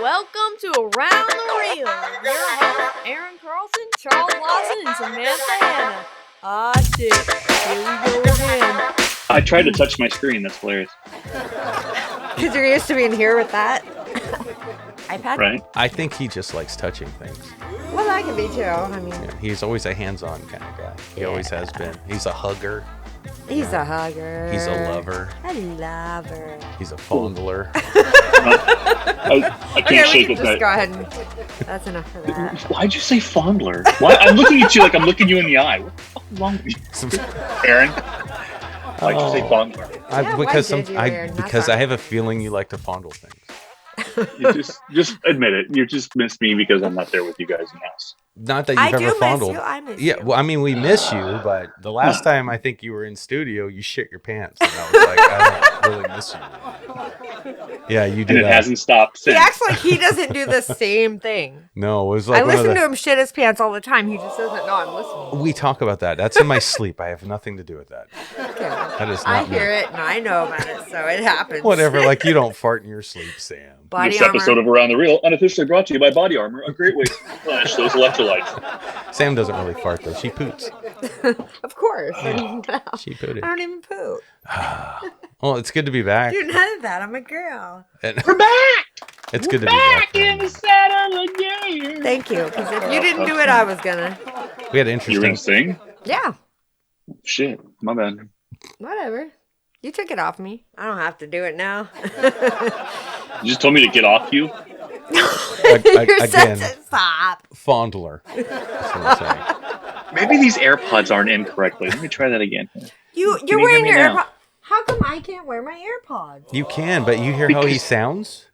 Welcome to Around the Reel. Your hosts, Aaron Carlson, Charles Lawson, and Samantha Hanna. Ah, shit. Here we go again. I tried to touch my screen. That's hilarious. Because you're used to being here with that iPad? Right? I think he just likes touching things. Well, I can be too. I mean, Yeah, he's always a hands-on kind of guy. He always has been. He's a hugger. he's a hugger. He's a lover. A lover. He's a fondler. I can't Okay, we shake can it. just go ahead and... That's enough for that. Why'd you say fondler? Why? I'm looking at you like I'm looking you in the eye. What the fuck is wrong with you, Aaron? Why'd you say fondler? Because I have a feeling you like to fondle things. You just admit it. You just miss me because I'm not there with you guys in the house. Not that you've ever fondled. I miss Yeah, you. well, I mean, we miss you, but the last time I think you were in studio, you shit your pants. And I was like, I don't really miss you. Yeah, you did And it that. hasn't stopped He since. acts like he doesn't do the same thing. No, it was like I one of listen the- to him shit his pants all the time. He just doesn't know I'm listening. We talk about that. That's in my sleep. I have nothing to do with that. Okay. That is I not me. hear it and I know about it, so it happens. Whatever. Like, you don't fart in your sleep, Sam. Body This armor. episode of Around the Reel unofficially brought to you by Body Armor, a great way to replenish those electrolytes. Sam doesn't really fart, though. She poots. Of course. She pooted. I don't even poop. Well, it's good to be back. Do none of that. I'm a girl. And We're back! it's good to be back. in the saddle again. Thank you. Because if you didn't do it, I was gonna. We had an You were gonna interesting. sing? Yeah. Shit, my bad. Whatever. You took it off me. I don't have to do it now. You just told me to get off you. You're Again, such a stop. fondler. That's what I'm saying. Maybe these AirPods aren't in correctly. Let me try that again. You're you wearing hear your me now? AirPods. How come I can't wear my AirPods? You can, but you hear how he Because- sounds?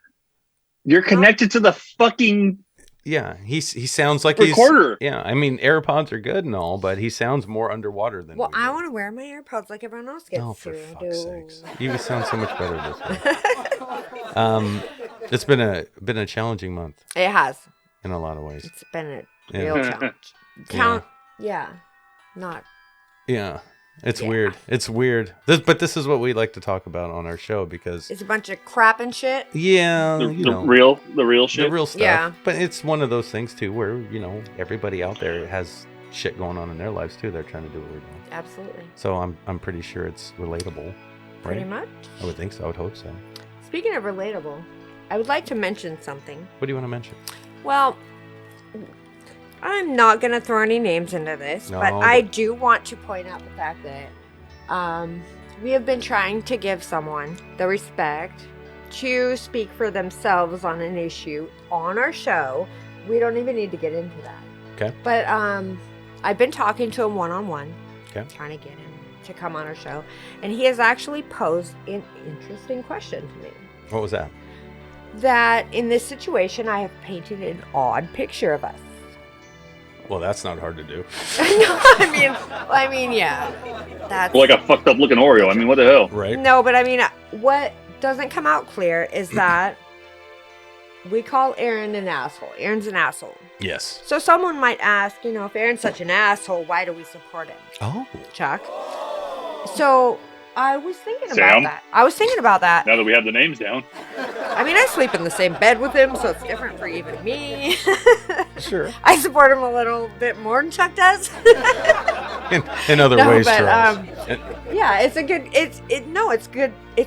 You're connected to the fucking Yeah, he sounds like recorder. he's. Yeah, I mean, AirPods are good and all, but he sounds more underwater than. Well, we I do. want to wear my AirPods like everyone else gets Oh, for to fuck's do. sakes! You sound so much better this way. It's been a challenging month It has. in a lot of ways. It's been a Yeah. real challenge. Yeah. Not. Yeah, it's Yeah. weird. It's weird. But this is what we like to talk about on our show because It's a bunch of crap and shit. yeah, The, you the know, real the shit. real stuff. Yeah. But it's one of those things too where everybody out there has shit going on in their lives too. They're trying to do what we're doing. Absolutely. So I'm pretty sure it's relatable, right? Pretty much. I would think so. I would hope so. Speaking of relatable, I would like to mention something. What do you want to mention? Well, I'm not going to throw any names into this, No, but I do want to point out the fact that we have been trying to give someone the respect to speak for themselves on an issue on our show. We don't even need to get into that. Okay. But I've been talking to him one-on-one, Okay. trying to get him to come on our show, and he has actually posed an interesting question to me. What was that? That in this situation, I have painted an odd picture of us. Well, that's not hard to do. No, I mean, yeah. That's Like a fucked up looking Oreo. I mean, what the hell? Right? no, but I mean, what doesn't come out clear is that we call Aaron an asshole. Aaron's an asshole. Yes. So someone might ask, if Aaron's such an asshole, why do we support him, Oh. Chuck? So I was thinking about Sam? that. I was thinking about that. Now that we have the names down. I mean, I sleep in the same bed with him, so it's different for even me. Sure. I support him a little bit more than Chuck does. In other No, ways, but, Charles. Yeah, it's a good it's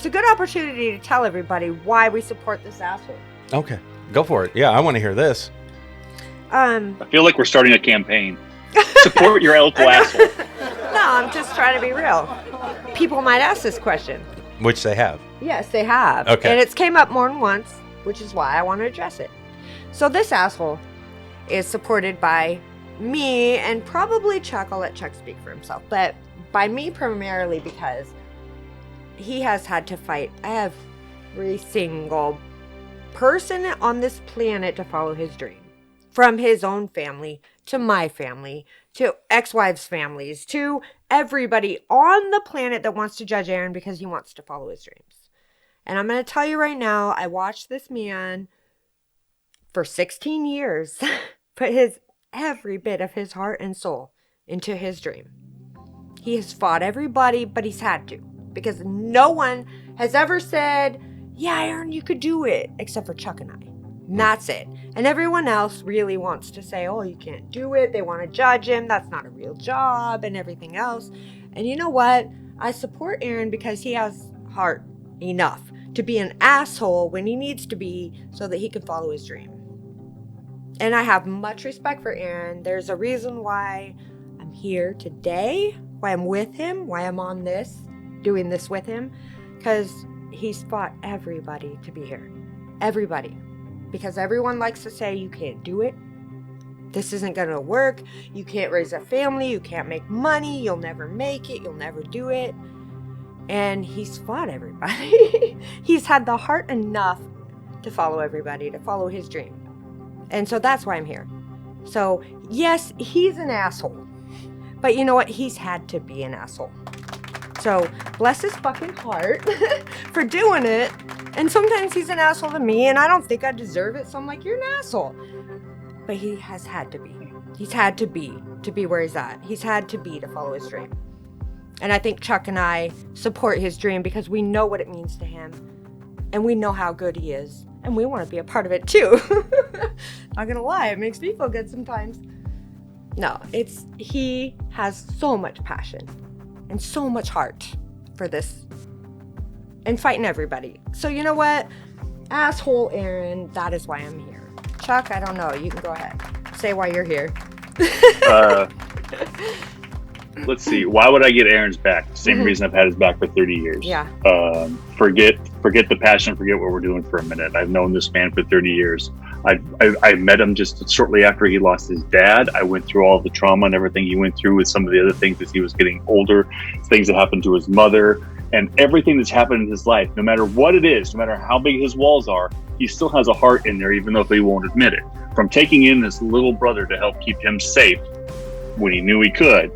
a good opportunity to tell everybody why we support this asshole. Okay. Go for it. Yeah, I want to hear this. I feel like we're starting a campaign. Support your local asshole. No, I'm just trying to be real. People might ask this question. Which they have. Yes, they have. Okay. And it's came up more than once, which is why I want to address it. So this asshole is supported by me and probably Chuck. I'll let Chuck speak for himself, but by me primarily because he has had to fight every single person on this planet to follow his dream. From his own family to my family to ex-wives' families to everybody on the planet that wants to judge Aaron because he wants to follow his dreams. And I'm going to tell you right now, I watched this man for 16 years put every bit of his heart and soul into his dream. He has fought everybody, but he's had to. Because no one has ever said, yeah, Aaron, you could do it, except for Chuck and I. And that's it. And everyone else really wants to say, oh, you can't do it. They want to judge him. That's not a real job and everything else. And you know what? I support Aaron because he has heart enough to be an asshole when he needs to be so that he can follow his dream. And I have much respect for Aaron. There's a reason why I'm here today, why I'm with him, why I'm on this, doing this with him, because he's fought everybody to be here. Everybody. Because everyone likes to say, you can't do it. This isn't going to work. You can't raise a family. You can't make money. You'll never make it. You'll never do it. And he's fought everybody. He's had the heart enough to follow everybody, to follow his dream. And so that's why I'm here. So, yes, he's an asshole. But you know what? He's had to be an asshole. So, bless his fucking heart for doing it. And sometimes he's an asshole to me, and I don't think I deserve it. So I'm like, you're an asshole. But he has had to be. He's had to be where he's at. He's had to be to follow his dream. And I think Chuck and I support his dream because we know what it means to him. And we know how good he is. And we want to be a part of it too. Not gonna lie, it makes me feel good sometimes. No, he has so much passion and so much heart for this and fighting everybody. So you know what? Asshole Aaron, that is why I'm here. Chuck, I don't know. You can go ahead. Say why you're here. Let's see. Why would I get Aaron's back? Same reason I've had his back for 30 years. Yeah. Forget the passion. Forget what we're doing for a minute. I've known this man for 30 years. I met him just shortly after he lost his dad. I went through all the trauma and everything he went through with some of the other things as he was getting older, things that happened to his mother, and everything that's happened in his life. No matter what it is, no matter how big his walls are, he still has a heart in there, even though he won't admit it. From taking in this little brother to help keep him safe when he knew he could,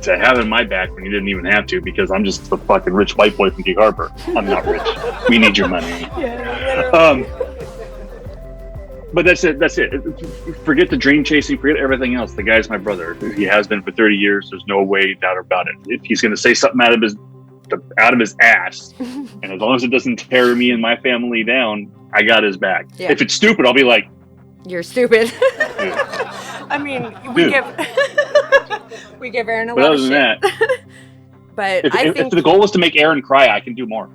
to having my back when he didn't even have to, because I'm just the fucking rich white boy from Gig Harbor. I'm not rich. We need your money. Yeah, but that's it. Forget the dream chasing. Forget everything else. The guy's my brother. He has been for 30 years. There's no doubt about it. If he's going to say something out of his ass, and as long as it doesn't tear me and my family down, I got his back. Yeah. If it's stupid, I'll be like, you're stupid. yeah. I mean, we give Aaron a but lot other of than shit. that, But if the goal was to make Aaron cry, I can do more.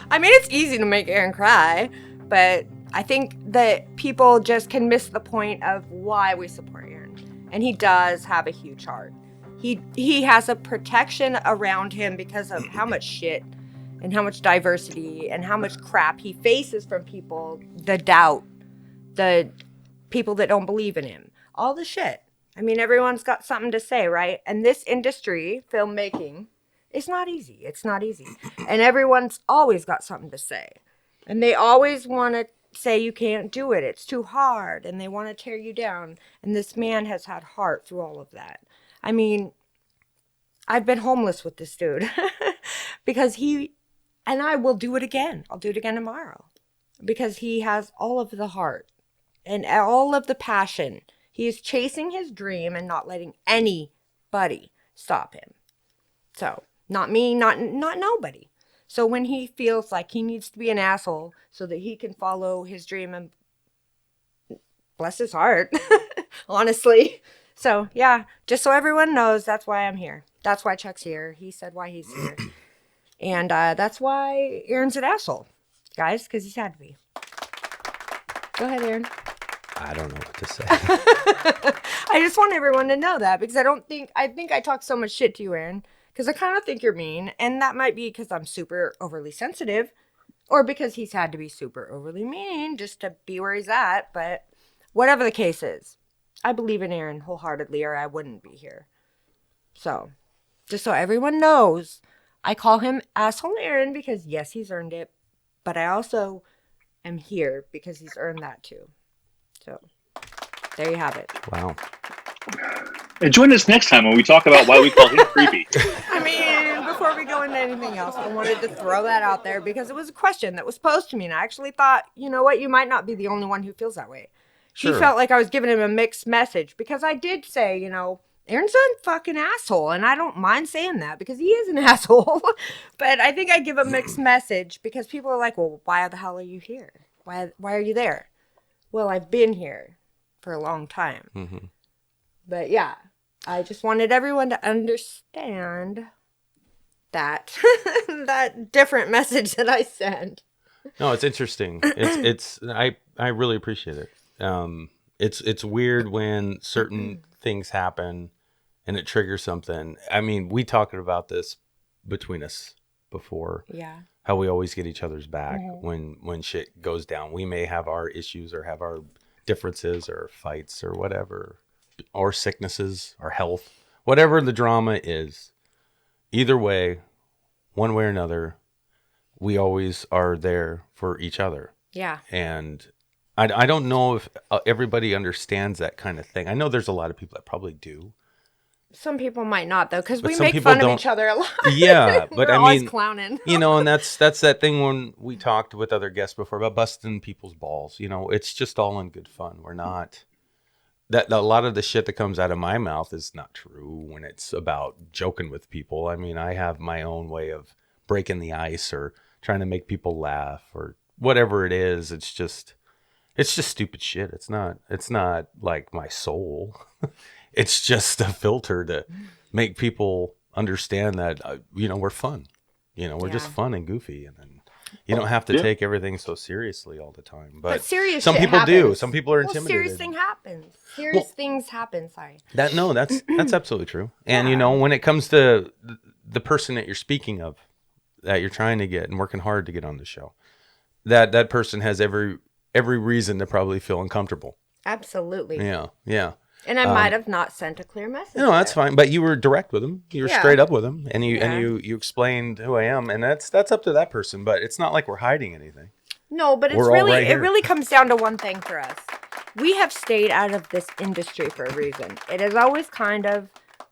I mean, it's easy to make Aaron cry, but I think that people just can miss the point of why we support Aaron. And he does have a huge heart. He has a protection around him because of how much shit and how much diversity and how much crap he faces from people, the doubt, the people that don't believe in him, all the shit. I mean, everyone's got something to say, right? And this industry, filmmaking, it's not easy. It's not easy. And everyone's always got something to say. And they always want to say you can't do it. It's too hard. And they want to tear you down. And this man has had heart through all of that. I mean, I've been homeless with this dude because and I will do it again. I'll do it again tomorrow because he has all of the heart and all of the passion. He is chasing his dream and not letting anybody stop him. So, not me, not nobody. So when he feels like he needs to be an asshole so that he can follow his dream, and bless his heart, honestly. So, yeah, just so everyone knows, that's why I'm here. That's why Chuck's here. He said why he's here. And that's why Aaron's an asshole, guys, because he's had to be. Go ahead, Aaron. I don't know what to say. I just want everyone to know that because I think I talk so much shit to you, Aaron, because I kind of think you're mean. And that might be because I'm super overly sensitive or because he's had to be super overly mean just to be where he's at. But whatever the case is, I believe in Aaron wholeheartedly or I wouldn't be here. So, just so everyone knows, I call him Asshole Aaron because, yes, he's earned it. But I also am here because he's earned that too. So, there you have it. Wow. And join us next time when we talk about why we call him creepy. I mean, before we go into anything else, I wanted to throw that out there because it was a question that was posed to me. And I actually thought, you know what, you might not be the only one who feels that way. Sure. He felt like I was giving him a mixed message because I did say, you know, Aaron's a fucking asshole, and I don't mind saying that because he is an asshole. But I think I give a mixed message because people are like, well, why the hell are you here? Why are you there? Well, I've been here for a long time. Mm-hmm. But yeah, I just wanted everyone to understand that that different message that I sent. No, it's interesting. I really appreciate it. It's weird when certain things happen and it triggers something. I mean, we talked about this between us before. Yeah. How we always get each other's back when shit goes down. We may have our issues or have our differences or fights or whatever, or sicknesses or health, whatever the drama is. Either way, one way or another, we always are there for each other. Yeah. And I don't know if everybody understands that kind of thing. I know there's a lot of people that probably do. Some people might not, though, because we some make people fun of don't- each other a lot. Yeah, but We're I always mean, clowning. you know, and that's that thing when we talked with other guests before about busting people's balls. You know, it's just all in good fun. We're not that a lot of the shit that comes out of my mouth is not true when it's about joking with people. I mean, I have my own way of breaking the ice or trying to make people laugh or whatever it is. It's just stupid shit. It's not like my soul. It's just a filter to make people understand that, you know, we're fun. You know, we're just fun and goofy. And then you don't have to take everything so seriously all the time. But serious some shit people do. happens. Some people are Well, intimidated. serious thing happens. Serious things happen. Sorry. That's absolutely true. And, you know, when it comes to the person that you're speaking of, that you're trying to get and working hard to get on the show, that person has every reason to probably feel uncomfortable. Absolutely. Yeah. And I might have not sent a clear message. No, that's fine. But you were direct with them. You were straight up with them, and you explained who I am, and that's up to that person. But it's not like we're hiding anything. No, but We're all right it here. really comes down to one thing for us. We have stayed out of this industry for a reason. It has always kind of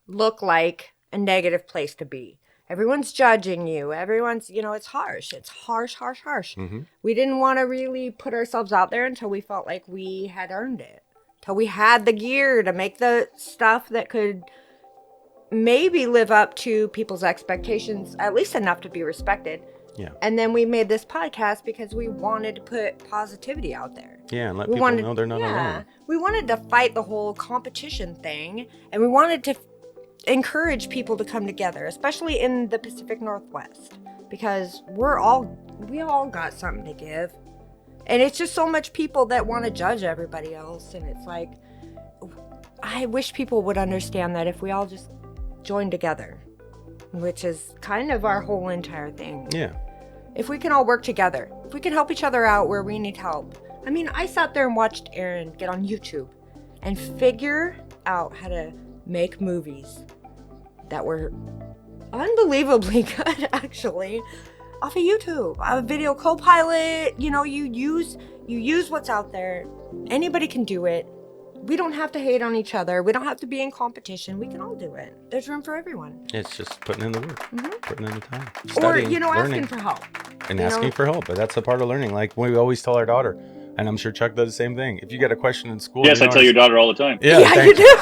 looked like a negative place to be. Everyone's judging you. Everyone's, you know, it's harsh. It's harsh. Mm-hmm. We didn't want to really put ourselves out there until we felt like we had earned it. Till we had the gear to make the stuff that could maybe live up to people's expectations, at least enough to be respected. Yeah. And then we made this podcast because we wanted to put positivity out there. Yeah, and let people know they're not alone. We wanted to fight the whole competition thing, and we wanted to encourage people to come together, especially in the Pacific Northwest, because we all got something to give. And it's just so much people that want to judge everybody else. And it's like, I wish people would understand that if we all just join together, which is kind of our whole entire thing. Yeah. If we can all work together, if we can help each other out where we need help. I mean, I sat there and watched Aaron get on YouTube and figure out how to make movies that were unbelievably good, actually. Off of YouTube, a video co-pilot, you know, you use what's out there. Anybody can do it. We don't have to hate on each other. We don't have to be in competition. We can all do it. There's room for everyone. It's just putting in the work, putting in the time. Or, Studying, you know, learning, asking for help. and asking for help. But that's a part of learning. Like we always tell our daughter, and I'm sure Chuck does the same thing. If you got a question in school, Yes, I tell your daughter all the time. Yeah, you do.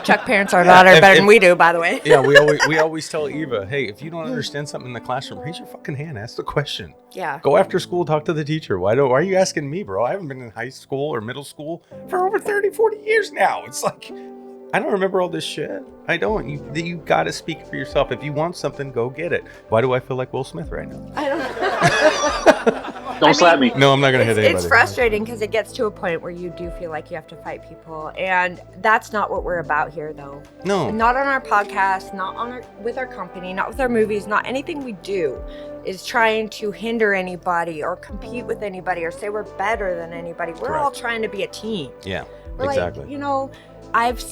Chuck parents our daughter better than we do, by the way. Yeah, we always tell Eva, hey, if you don't understand something in the classroom, raise your fucking hand, ask the question. Yeah. Go after school, talk to the teacher. Why are you asking me, bro? I haven't been in high school or middle school for over 30, 40 years now. It's like, I don't remember all this shit. I don't. You got to speak for yourself. If you want something, go get it. Why do I feel like Will Smith right now? I don't know. Don't slap me. No, I'm not going to hit anybody. It's frustrating because it gets to a point where you do feel like you have to fight people. And that's not what we're about here, though. No. Not on our podcast, with our company, not with our movies, not anything we do is trying to hinder anybody or compete with anybody or say we're better than anybody. We're all trying to be a team. Yeah, We're exactly. Like, you know, I've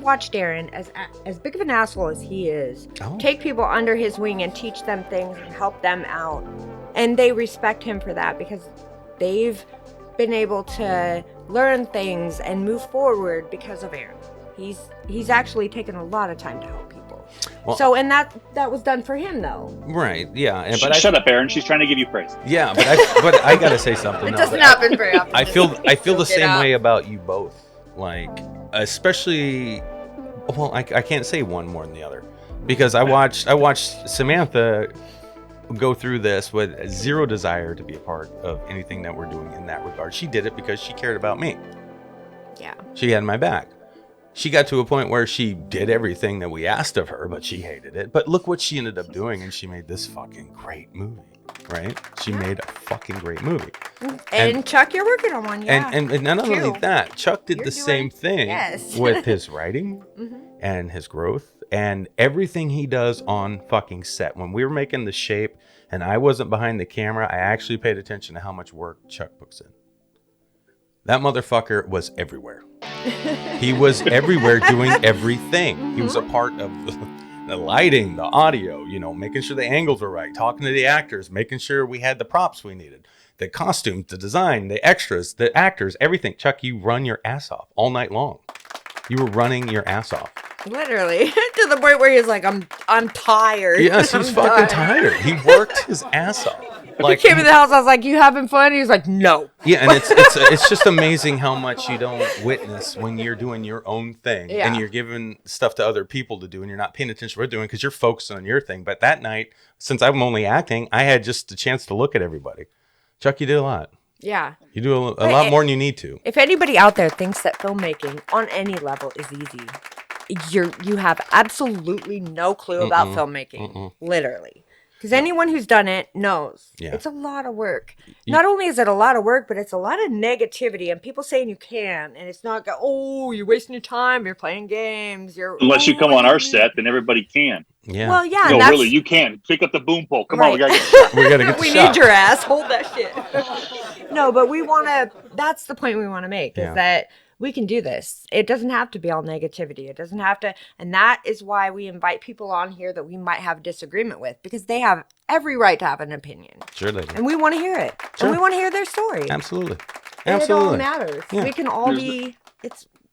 watched Aaron, as big of an asshole as he is, take people under his wing and teach them things and help them out. And they respect him for that because they've been able to learn things and move forward because of Aaron. He's actually taken a lot of time to help people. Well, and that was done for him though. Right. Yeah. Shut up, Aaron. She's trying to give you praise. Yeah, but I gotta say something. It doesn't happen very often. I feel the same way about you both. Like, especially Well, I can't say one more than the other, because I watched Samantha go through this with zero desire to be a part of anything that we're doing in that regard. She did it because she cared about me. Yeah. She had my back. She got to a point where she did everything that we asked of her, but she hated it. But look what she ended up doing, and she made this fucking great movie, right? She made a fucking great movie. And Chuck, you're working on one, yeah. And not only Two. that, Chuck did You're the same thing yes. with his writing and his growth and everything he does on fucking set. When we were making the shape and I wasn't behind the camera, I actually paid attention to how much work Chuck puts in. That motherfucker was everywhere. He was everywhere doing everything. He was a part of the lighting, the audio, you know, making sure the angles were right, talking to the actors, making sure we had the props we needed, the costumes, the design, the extras, the actors, everything. Chuck, you run your ass off all night long. You were running your ass off. Literally. To the point where he was like, I'm tired. Yes, he was fucking tired. He worked his ass off. Like, he came in the house, I was like, you having fun? He was like, no. Yeah, and it's just amazing how much you don't witness when you're doing your own thing and you're giving stuff to other people to do and you're not paying attention to what they're doing because you're focused on your thing. But that night, since I'm only acting, I had just a chance to look at everybody. Chuck, you did a lot. Yeah. You do a lot more than you need to. If anybody out there thinks that filmmaking on any level is easy, you have absolutely no clue about filmmaking. Literally. Because anyone who's done it knows it's a lot of work. Not only is it a lot of work, but it's a lot of negativity and people saying you can. And it's not, you're wasting your time. You're playing games. Unless you come on our set, then everybody can. Yeah. Well, yeah. No, really, you can. Pick up the boom pole. Come on, we gotta get shot. We gotta get the We shot. need your ass. Hold that shit. No, but we want to, that's the point we want to make is that we can do this. It doesn't have to be all negativity. It doesn't have to. And that is why we invite people on here that we might have disagreement with because they have every right to have an opinion. Sure they do. And we want to hear it. Sure. And we want to hear their story. Absolutely. And Absolutely. it all matters. Yeah. We can all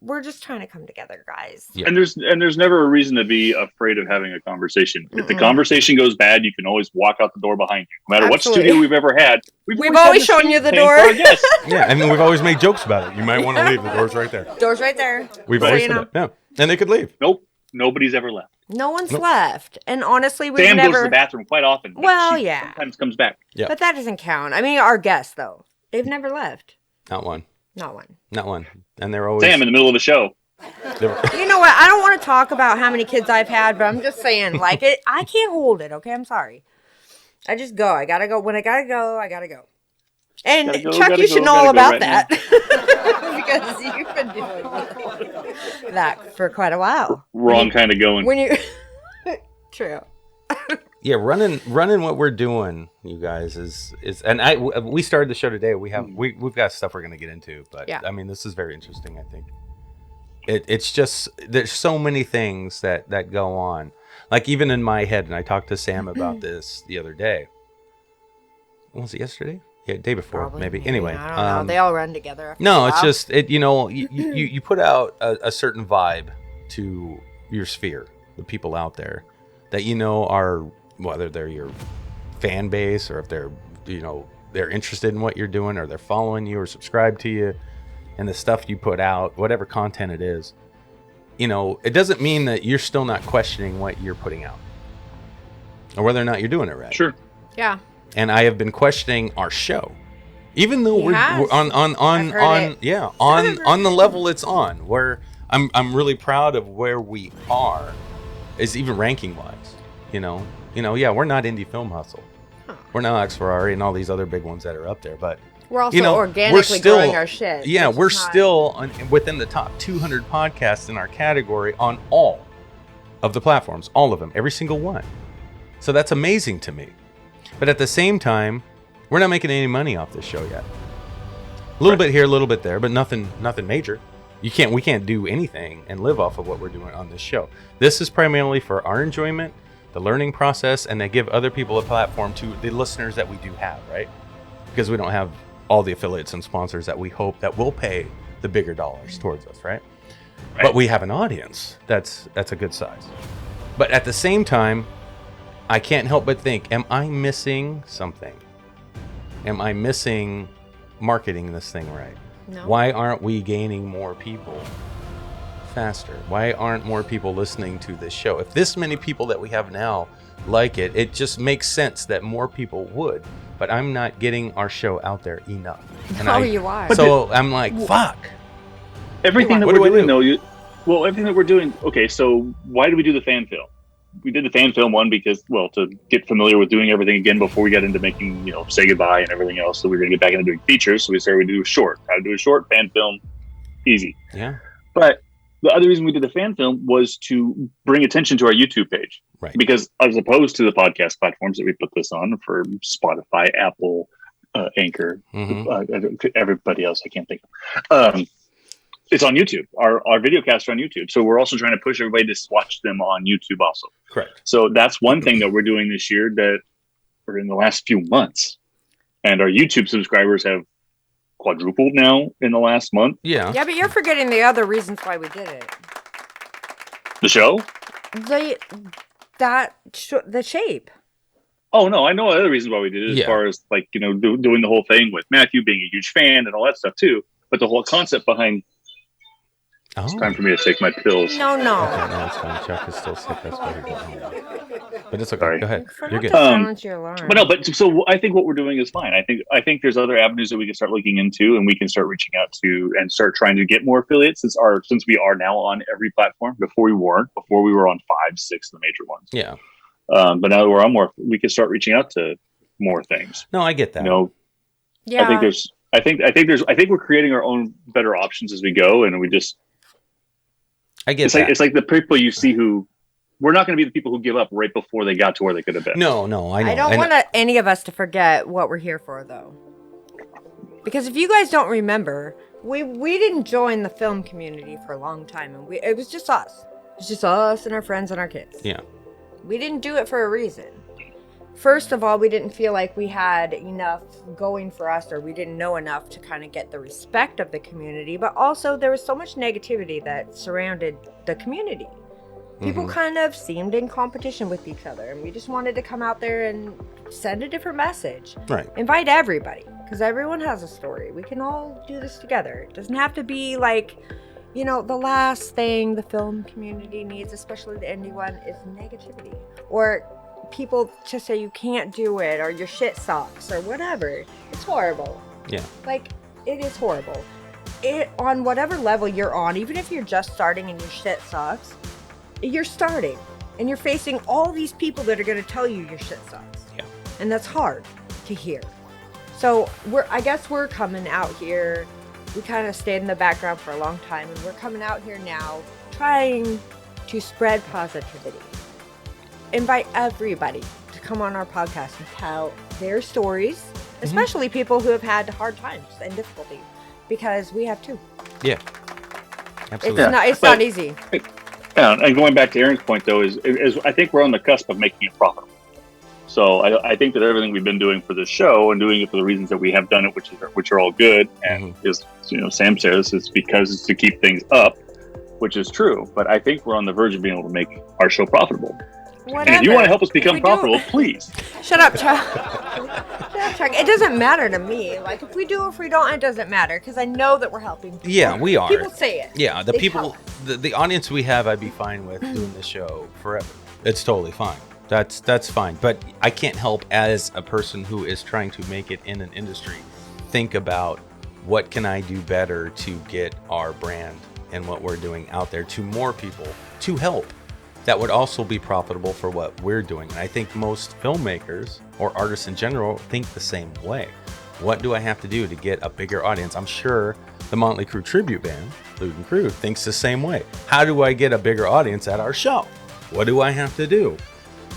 we're just trying to come together, guys. Yeah. And there's never a reason to be afraid of having a conversation. If the conversation goes bad, you can always walk out the door behind you. No matter what studio we've ever had, we've always shown you the paying door. for our guests. Yeah, I mean, we've always made jokes about it. You might want to leave. The door's right there. Door's right there. We've So always you said know. that. Yeah, and they could leave. Nope, nobody's ever left. No one's left. And honestly, we've Sam never. goes to the bathroom quite often. But Well, she yeah. sometimes comes back. Yeah. But that doesn't count. I mean, our guests, though. They've never left. Not one. Not one. Not one. And they're always. Sam in the middle of a show. You know what? I don't want to talk about how many kids I've had, but I'm just saying, like, I can't hold it, okay? I'm sorry. I just go. I gotta go. When I gotta go, I gotta go. And Gotta go, Chuck, gotta you should go, know all gotta about go right that. Because you've been doing that for quite a while. Wrong kind of going. When you... True. Yeah, running what we're doing, you guys, is and we started the show today. We've got stuff we're gonna get into, but I mean, this is very interesting. I think it's just there's so many things that go on, like even in my head. And I talked to Sam about this the other day. Was it yesterday? Yeah, day before, Probably, maybe. Anyway, I don't know. They all run together. After no, a it's while. just you put out a certain vibe to your sphere, the people out there that are, whether they're your fan base or if they're they're interested in what you're doing or they're following you or subscribe to you and the stuff you put out, whatever content it is. It doesn't mean that you're still not questioning what you're putting out or whether or not you're doing it right. Sure. Yeah. And I have been questioning our show, even though we're on the level it's on. Where I'm really proud of where we are, is even ranking wise. Yeah, we're not Indie Film Hustle, we're not Alex Ferrari and all these other big ones that are up there, but we're also organically growing our shit. Yeah, we're still within the top 200 podcasts in our category on all of the platforms, all of them, every single one. So that's amazing to me. But at the same time, we're not making any money off this show yet. A little bit here, a little bit there, but nothing major. We can't do anything and live off of what we're doing on this show. This is primarily for our enjoyment, the learning process, and to give other people a platform to the listeners that we do have, right? Because we don't have all the affiliates and sponsors that we hope that will pay the bigger dollars towards us, right? But we have an audience that's a good size. But at the same time, I can't help but think, am I missing something? Am I missing marketing this thing right? No. Why aren't we gaining more people faster? Why aren't more people listening to this show? If this many people that we have now like it, it just makes sense that more people would. But I'm not getting our show out there enough. And You are. So I'm like, fuck. Everything that What do we're I doing, do? though, everything that we're doing. Okay, so why do we do the fan film? We did the fan film one because, well, to get familiar with doing everything again before we got into making, Say Goodbye and everything else. So we were going to get back into doing features. So we started to do a short. How to do a short fan film, easy. Yeah. But the other reason we did the fan film was to bring attention to our YouTube page. Right. Because as opposed to the podcast platforms that we put this on for Spotify, Apple, Anchor, everybody else I can't think of. It's on YouTube. Our video casts are on YouTube. So we're also trying to push everybody to watch them on YouTube also. Correct. So that's one thing that we're doing this year that we're in the last few months. And our YouTube subscribers have quadrupled now in the last month. Yeah. Yeah, but you're forgetting the other reasons why we did it. The show? The shape. Oh, no, I know other reasons why we did it Yeah. as far as doing the whole thing with Matthew being a huge fan and all that stuff too. But the whole concept behind it's time for me to take my pills. No. Okay, no, it's fine. Chuck is still sick. That's why he didn't home. But it's okay. Sorry. Go ahead. You're good. Silence your alarm. But no, so I think what we're doing is fine. I think there's other avenues that we can start looking into, and we can start reaching out to and start trying to get more affiliates. Since we are now on every platform. Before we weren't. Before we were on 5, 6 of the major ones. Yeah. But now that we're on more, we can start reaching out to more things. No, I get that. Yeah. I think we're creating our own better options as we go, and we just. I get it's that. like it's like the people you see who. We're not going to be the people who give up right before they got to where they could have been. No, I know. I don't want any of us to forget what we're here for, though. Because if you guys don't remember, we didn't join the film community for a long time, and it was just us. It was just us and our friends and our kids. Yeah. We didn't do it for a reason. First of all, we didn't feel like we had enough going for us, or we didn't know enough to kind of get the respect of the community. But also, there was so much negativity that surrounded the community. People kind of seemed in competition with each other, and we just wanted to come out there and send a different message. Right. Invite everybody, because everyone has a story. We can all do this together. It doesn't have to be like, the last thing the film community needs, especially the indie one, is negativity. Or people to say you can't do it, or your shit sucks, or whatever. It's horrible. Yeah. Like, it is horrible. On whatever level you're on, even if you're just starting and your shit sucks, you're starting. And you're facing all these people that are going to tell you your shit sucks. Yeah. And that's hard to hear. So I guess we're coming out here. We kind of stayed in the background for a long time, and we're coming out here now trying to spread positivity. Invite everybody to come on our podcast and tell their stories, especially people who have had hard times and difficulty, because we have too. Yeah. Absolutely. It's not easy. And going back to Aaron's point, though, is I think we're on the cusp of making it profitable. So I think that everything we've been doing for this show and doing it for the reasons that we have done it, which are all good, and is Sam says it's because it's to keep things up, which is true. But I think we're on the verge of being able to make our show profitable. Whatever. And if you want to help us become profitable, please. Shut up, Chuck. Shut up, Chuck. It doesn't matter to me. Like, if we do or if we don't, it doesn't matter, because I know that we're helping people. Yeah, we are. People say it. Yeah, They tell us. the audience we have, I'd be fine with doing this show forever. It's totally fine. That's fine. But I can't help, as a person who is trying to make it in an industry, think about what can I do better to get our brand and what we're doing out there to more people to help. That would also be profitable for what we're doing. And I think most filmmakers or artists in general think the same way. What do I have to do to get a bigger audience? I'm sure the Motley Crue tribute band, Luke & Crew, thinks the same way. How do I get a bigger audience at our show? What do I have to do?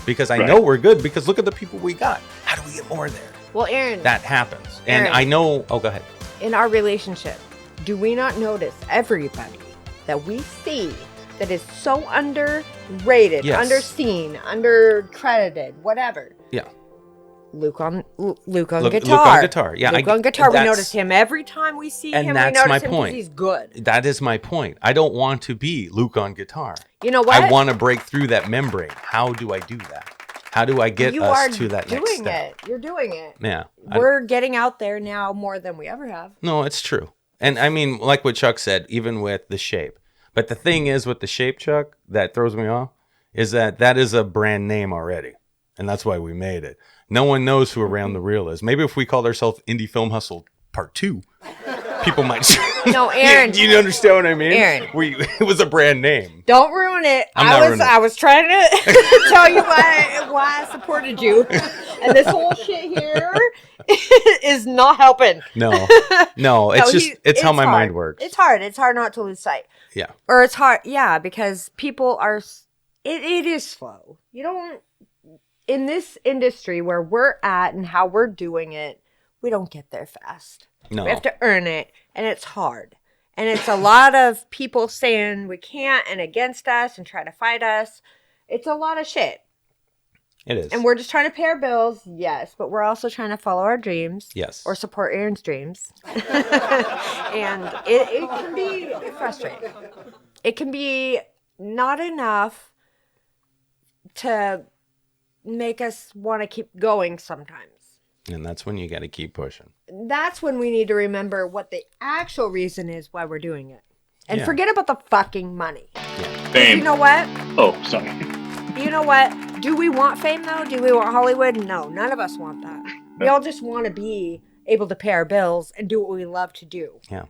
Because I know we're good, because look at the people we got. How do we get more there? Well, Aaron. That happens. And Aaron, I know, go ahead. in our relationship, do we not notice everybody that we see that is so underrated, Yes. underseen, undercredited, whatever? Yeah. Luke on guitar. Luke on guitar. Yeah, Luke on guitar. We notice him every time we see and him. that's we notice my him 'cause point. he's good. That is my point. I don't want to be Luke on guitar. You know what? I want to break through that membrane. How do I do that? How do I get us to that next step? You're doing it. Yeah. We're getting out there now more than we ever have. No, it's true. And I mean, like what Chuck said, even with the shape, But the thing is with the shape, Chuck, that throws me off, is that is a brand name already. And that's why we made it. No one knows who Around the Reel is. Maybe if we called ourselves Indie Film Hustle Part 2, people might... No, Aaron. Do you understand what I mean? Aaron. It was a brand name. Don't ruin it. I was trying to tell you why I supported you. And this whole shit here is not helping. No, it's how my mind works. It's hard. It's hard not to lose sight. Yeah. Or it's hard, yeah, because people are, it is slow. You don't, in this industry where we're at and how we're doing it, we don't get there fast. No. We have to earn it, and it's hard. And it's a lot of people saying we can't and against us and try to fight us. It's a lot of shit. It is. And we're just trying to pay our bills, yes, but we're also trying to follow our dreams. Yes. Or support Aaron's dreams. And it can be frustrating. It can be not enough to make us want to keep going sometimes. And that's when you got to keep pushing. That's when we need to remember what the actual reason is why we're doing it. And Yeah. forget about the fucking money. Fame. You know what? Oh, sorry. You know what? Do we want fame, though? Do we want Hollywood? No, none of us want that. We all just want to be able to pay our bills and do what we love to do. Yeah.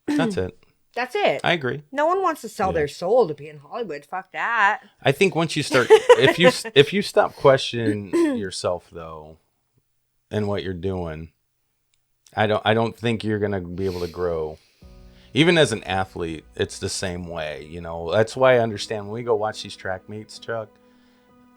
That's it. That's it. I agree. No one wants to sell their soul to be in Hollywood. Fuck that. I think once you start, if you stop questioning yourself though, and what you're doing, I don't think you're gonna be able to grow. Even as an athlete, it's the same way. You know, that's why I understand when we go watch these track meets, Chuck.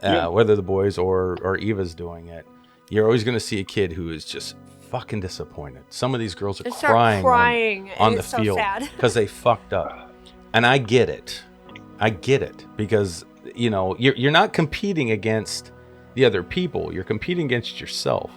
Whether the boys or Eva's doing it, you're always gonna see a kid who is just fucking disappointed. Some of these girls are They start crying on the it's so field sad. because they fucked up, and I get it because you know you're not competing against the other people, you're competing against yourself.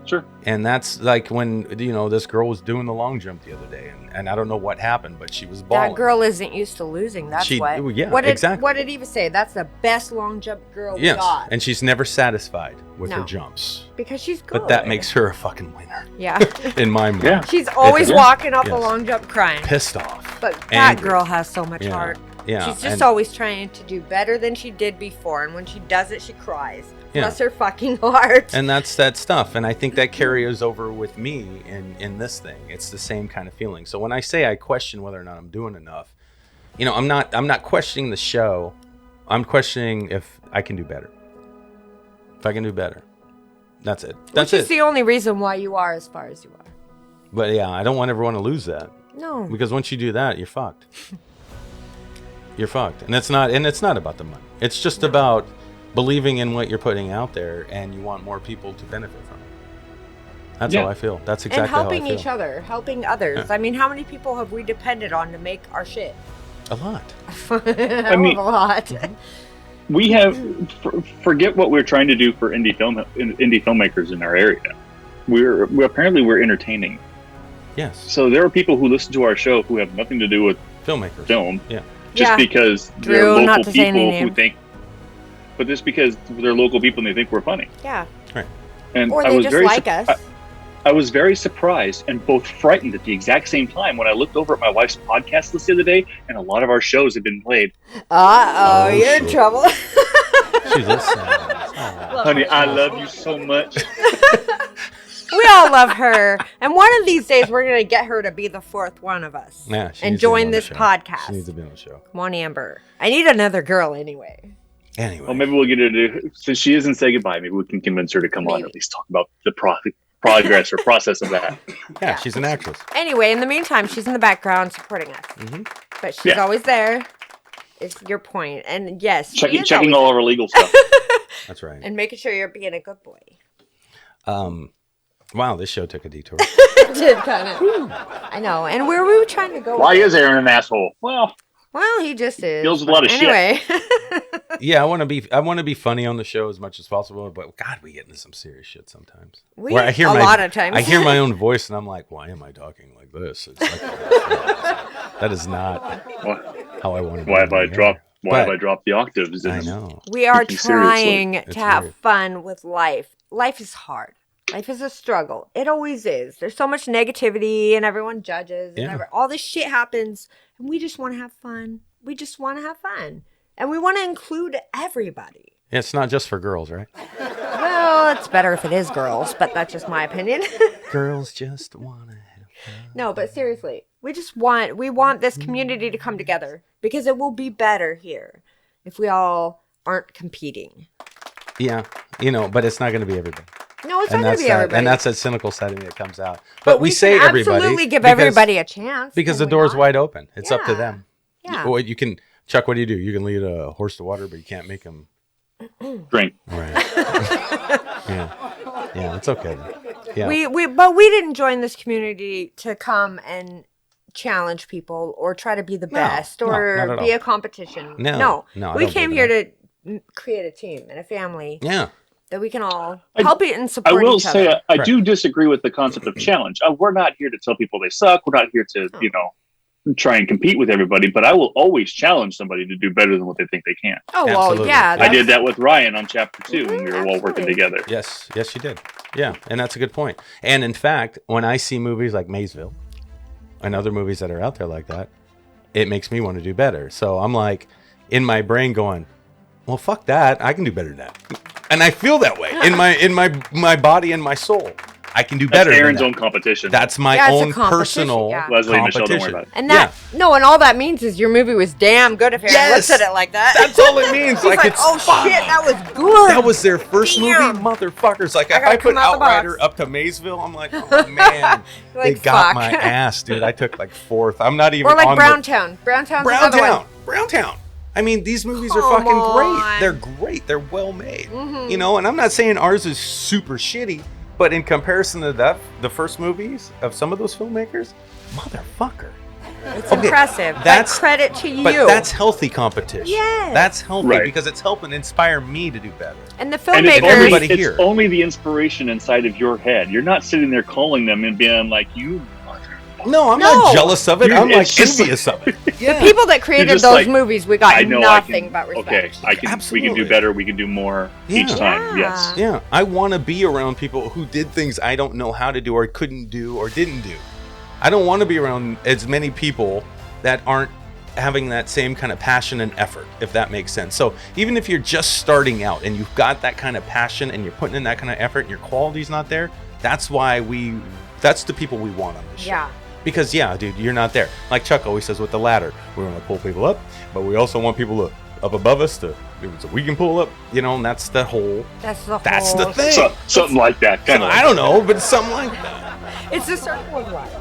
Sure. And that's like when, you know, this girl was doing the long jump the other day, and I don't know what happened, but she was balling. That girl isn't used to losing. That's what. Yeah, what did, exactly. What did Eva say? That's the best long jump girl we Yes, got. and she's never satisfied with her No. jumps. Because she's good. But that makes her a fucking winner. Yeah. In my mind. Yeah. She's always Yes. walking up the Yes. long jump crying. Pissed off. But that Angry. girl has so much Yeah. heart. Yeah. She's just and- always trying to do better than she did before. And when she does it, she cries. Yeah. Bless her fucking heart. And that's that stuff. And I think that carries over with me in this thing. It's the same kind of feeling. So when I say I question whether or not I'm doing enough, you know, I'm not questioning the show. I'm questioning if I can do better. If I can do better. That's it. That's Which is it. the only reason why you are as far as you are. But yeah, I don't want everyone to lose that. No. Because once you do that, you're fucked. You're fucked. And it's not about the money. It's just about believing in what you're putting out there, and you want more people to benefit from it. That's how I feel. That's exactly And helping how I feel. each other, helping others. Yeah. I mean, how many people have we depended on to make our shit? A lot. I mean- a lot. We have forget what we're trying to do for indie filmmakers in our area. We're entertaining. Yes. So there are people who listen to our show who have nothing to do with Filmmakers. film, Yeah. just Yeah. because Drew, they're not local to say any people who name. think. But just because they're local people and they think we're funny. Yeah. And Or I they was just very like us. I was very surprised and both frightened at the exact same time when I looked over at my wife's podcast list the other day, and a lot of our shows have been played. Uh-oh, you're in shit. trouble. She's a sad. Honey, I love you so much. We all love her. And one of these days, we're going to get her to be the fourth one of us. Yeah, she and needs to be join on the this show. podcast. She needs to be on the show. Come on, Amber. I need another girl anyway. Anyway. Well, maybe we'll get her to, since she isn't say goodbye, maybe we can convince her to come on Maybe. and at least talk about the progress or process of that. Yeah, she's an actress. Anyway, in the meantime, she's in the background supporting us. Mhm. But she's Yeah. always there. Is your point. And yes, she Checking is always all of our legal stuff. That's right. and making sure you're being a good boy. Wow, this show took a detour. It did kind of. I know. And where were we trying to go? Why with is Aaron an asshole? Well, Well, he just is. Deals with a lot of shit. anyway. Yeah, I want to be funny on the show as much as possible, but God, we get into some serious shit sometimes. We- Where I hear a lot of times. I hear my own voice, and I'm like, why am I talking like this? It's like, that is not how I want to. be why have I on the air. dropped? Why have But- I dropped the octaves? I know. We are Taken seriously. trying It's to have weird. fun with life. Life is hard. Life is a struggle. It always is. There's so much negativity and everyone judges and all this shit happens. And we just want to have fun. We just want to have fun. And we want to include everybody. It's not just for girls, right? Well, it's better if it is girls, but that's just my opinion. Girls just want to have fun. No, but seriously, we want this community to come together because it will be better here if we all aren't competing. Yeah, but it's not going to be everybody. No, it's not going to be everybody. And that's that cynical side of me that comes out. But we say can everybody. Absolutely give everybody a chance. Because the door's wide open. It's up to Yeah. them. Yeah. Well, you can, Chuck, what do? You can lead a horse to water, but you can't make him Drink. Right. Yeah, it's okay. Yeah. But we didn't join this community to come and challenge people or try to be the best or not at be all. a competition. No, I We don't came believe here to create a team and a family Yeah. that we can all help it and I support will each say other. I do disagree with the concept of challenge. We're not here to tell people they suck. We're not here to, try and compete with everybody, but I will always challenge somebody to do better than what they think they can. Oh, well, Absolutely. yeah. I did that with Ryan on chapter 2 when we were all working absolutely. together. Yes, you did. Yeah, and that's a good point. And in fact, when I see movies like Maysville and other movies that are out there like that, it makes me want to do better. So I'm like, in my brain going, well, fuck that. I can do better than that. And I feel that way in my body and my soul. I can do better. That's Aaron's than own competition. That's my Yeah, it's a own competition, personal yeah. Leslie and Michelle, don't worry competition. about it. And that and all that means is your movie was damn good if Aaron Yes! looks at it like that. That's all it means. He's like, it's oh shit, that was good. That was their first Damn. movie, motherfuckers. Like, if gotta I put come out the box. Outrider up to Maysville, I'm like, oh man, Like, they got fuck. my ass, dude. I took like 4th. I'm not even Or like on Browntown. Browntown's another one. Browntown. I mean, these movies are Come fucking on. great. They're great. They're well made. And I'm not saying ours is super shitty, but in comparison to the first movies of some of those filmmakers, motherfucker. It's impressive. That's But credit to you. But that's healthy competition. Yes. That's healthy Right. because it's helping inspire me to do better. and the And filmmakers. everybody it's here. only the inspiration inside of your head. You're not sitting there calling them and being like, you No, I'm No. not jealous of it. Dude, I'm like it's just envious of it. The people that created just those like, movies, we got I know nothing I can, but respect. okay, we can Absolutely. do better, we can do more each Yeah. time. Yes. Yeah, I want to be around people who did things I don't know how to do or couldn't do or didn't do. I don't want to be around as many people that aren't having that same kind of passion and effort, if that makes sense. So even if you're just starting out and you've got that kind of passion and you're putting in that kind of effort and your quality's not there, that's the people we want on this show. Yeah. Because dude, you're not there. Like Chuck always says with the ladder, we want to pull people up, but we also want people up above us so we can pull up, and that's the whole. That's the thing. So, something like that. Kind of. I don't know, but it's something like that. It's a circle of life.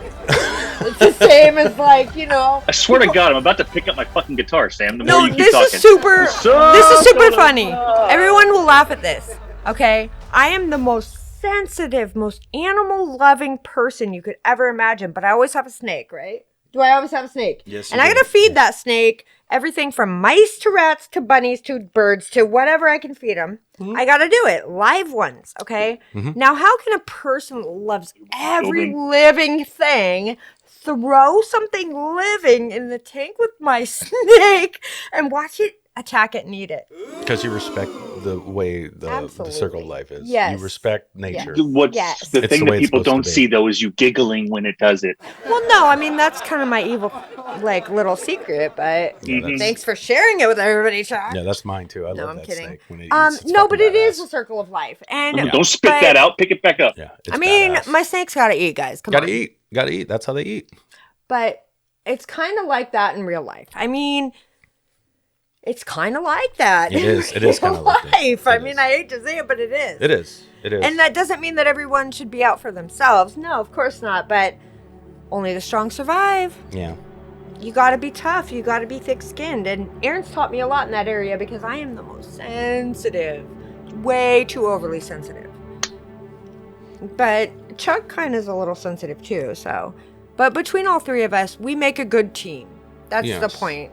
It's the same as I swear to God, I'm about to pick up my fucking guitar, Sam. The more No, you keep this talking. is super. This is super funny. Everyone will laugh at this. Okay, I am the most sensitive, most animal-loving person you could ever imagine. But I always have a snake, right? Do I always have a snake? Yes. And I gotta feed that snake everything from mice to rats to bunnies to birds to whatever I can feed them. I gotta do it. Live ones, okay? Now, how can a person that loves every living thing throw something living in the tank with my snake and watch it attack it and eat it? Because you respect the way the Absolutely. circle of life is. Yes. You respect nature. What's Yes. the It's thing the that way it's people supposed don't to be. see though is you giggling when it does it. Well, no, I mean, that's kind of my evil, little secret, but Yeah, that's- thanks for sharing it with everybody, Chuck. Yeah, that's mine too. I No, love I'm that kidding. snake when it eats. It's No, but fucking it is badass. a circle of life. And Don't spit but- that out. Pick it back up. Yeah, I mean, badass. my snake's gotta eat, guys. Come on. Gotta eat. Gotta eat. That's how they eat. But it's kind of like that in real life. I mean, it's kind of like that. It is. It is in kinda like that. life. I It mean, is. I hate to say it, but it is. It is. It is. And that doesn't mean that everyone should be out for themselves. No, of course not. But only the strong survive. yeah. You gotta be tough. You gotta be thick-skinned. And Aaron's taught me a lot in that area because I am the most sensitive. Way too overly sensitive. But Chuck kind of is a little sensitive too, so. But between all three of us, we make a good team. That's the Yes. point.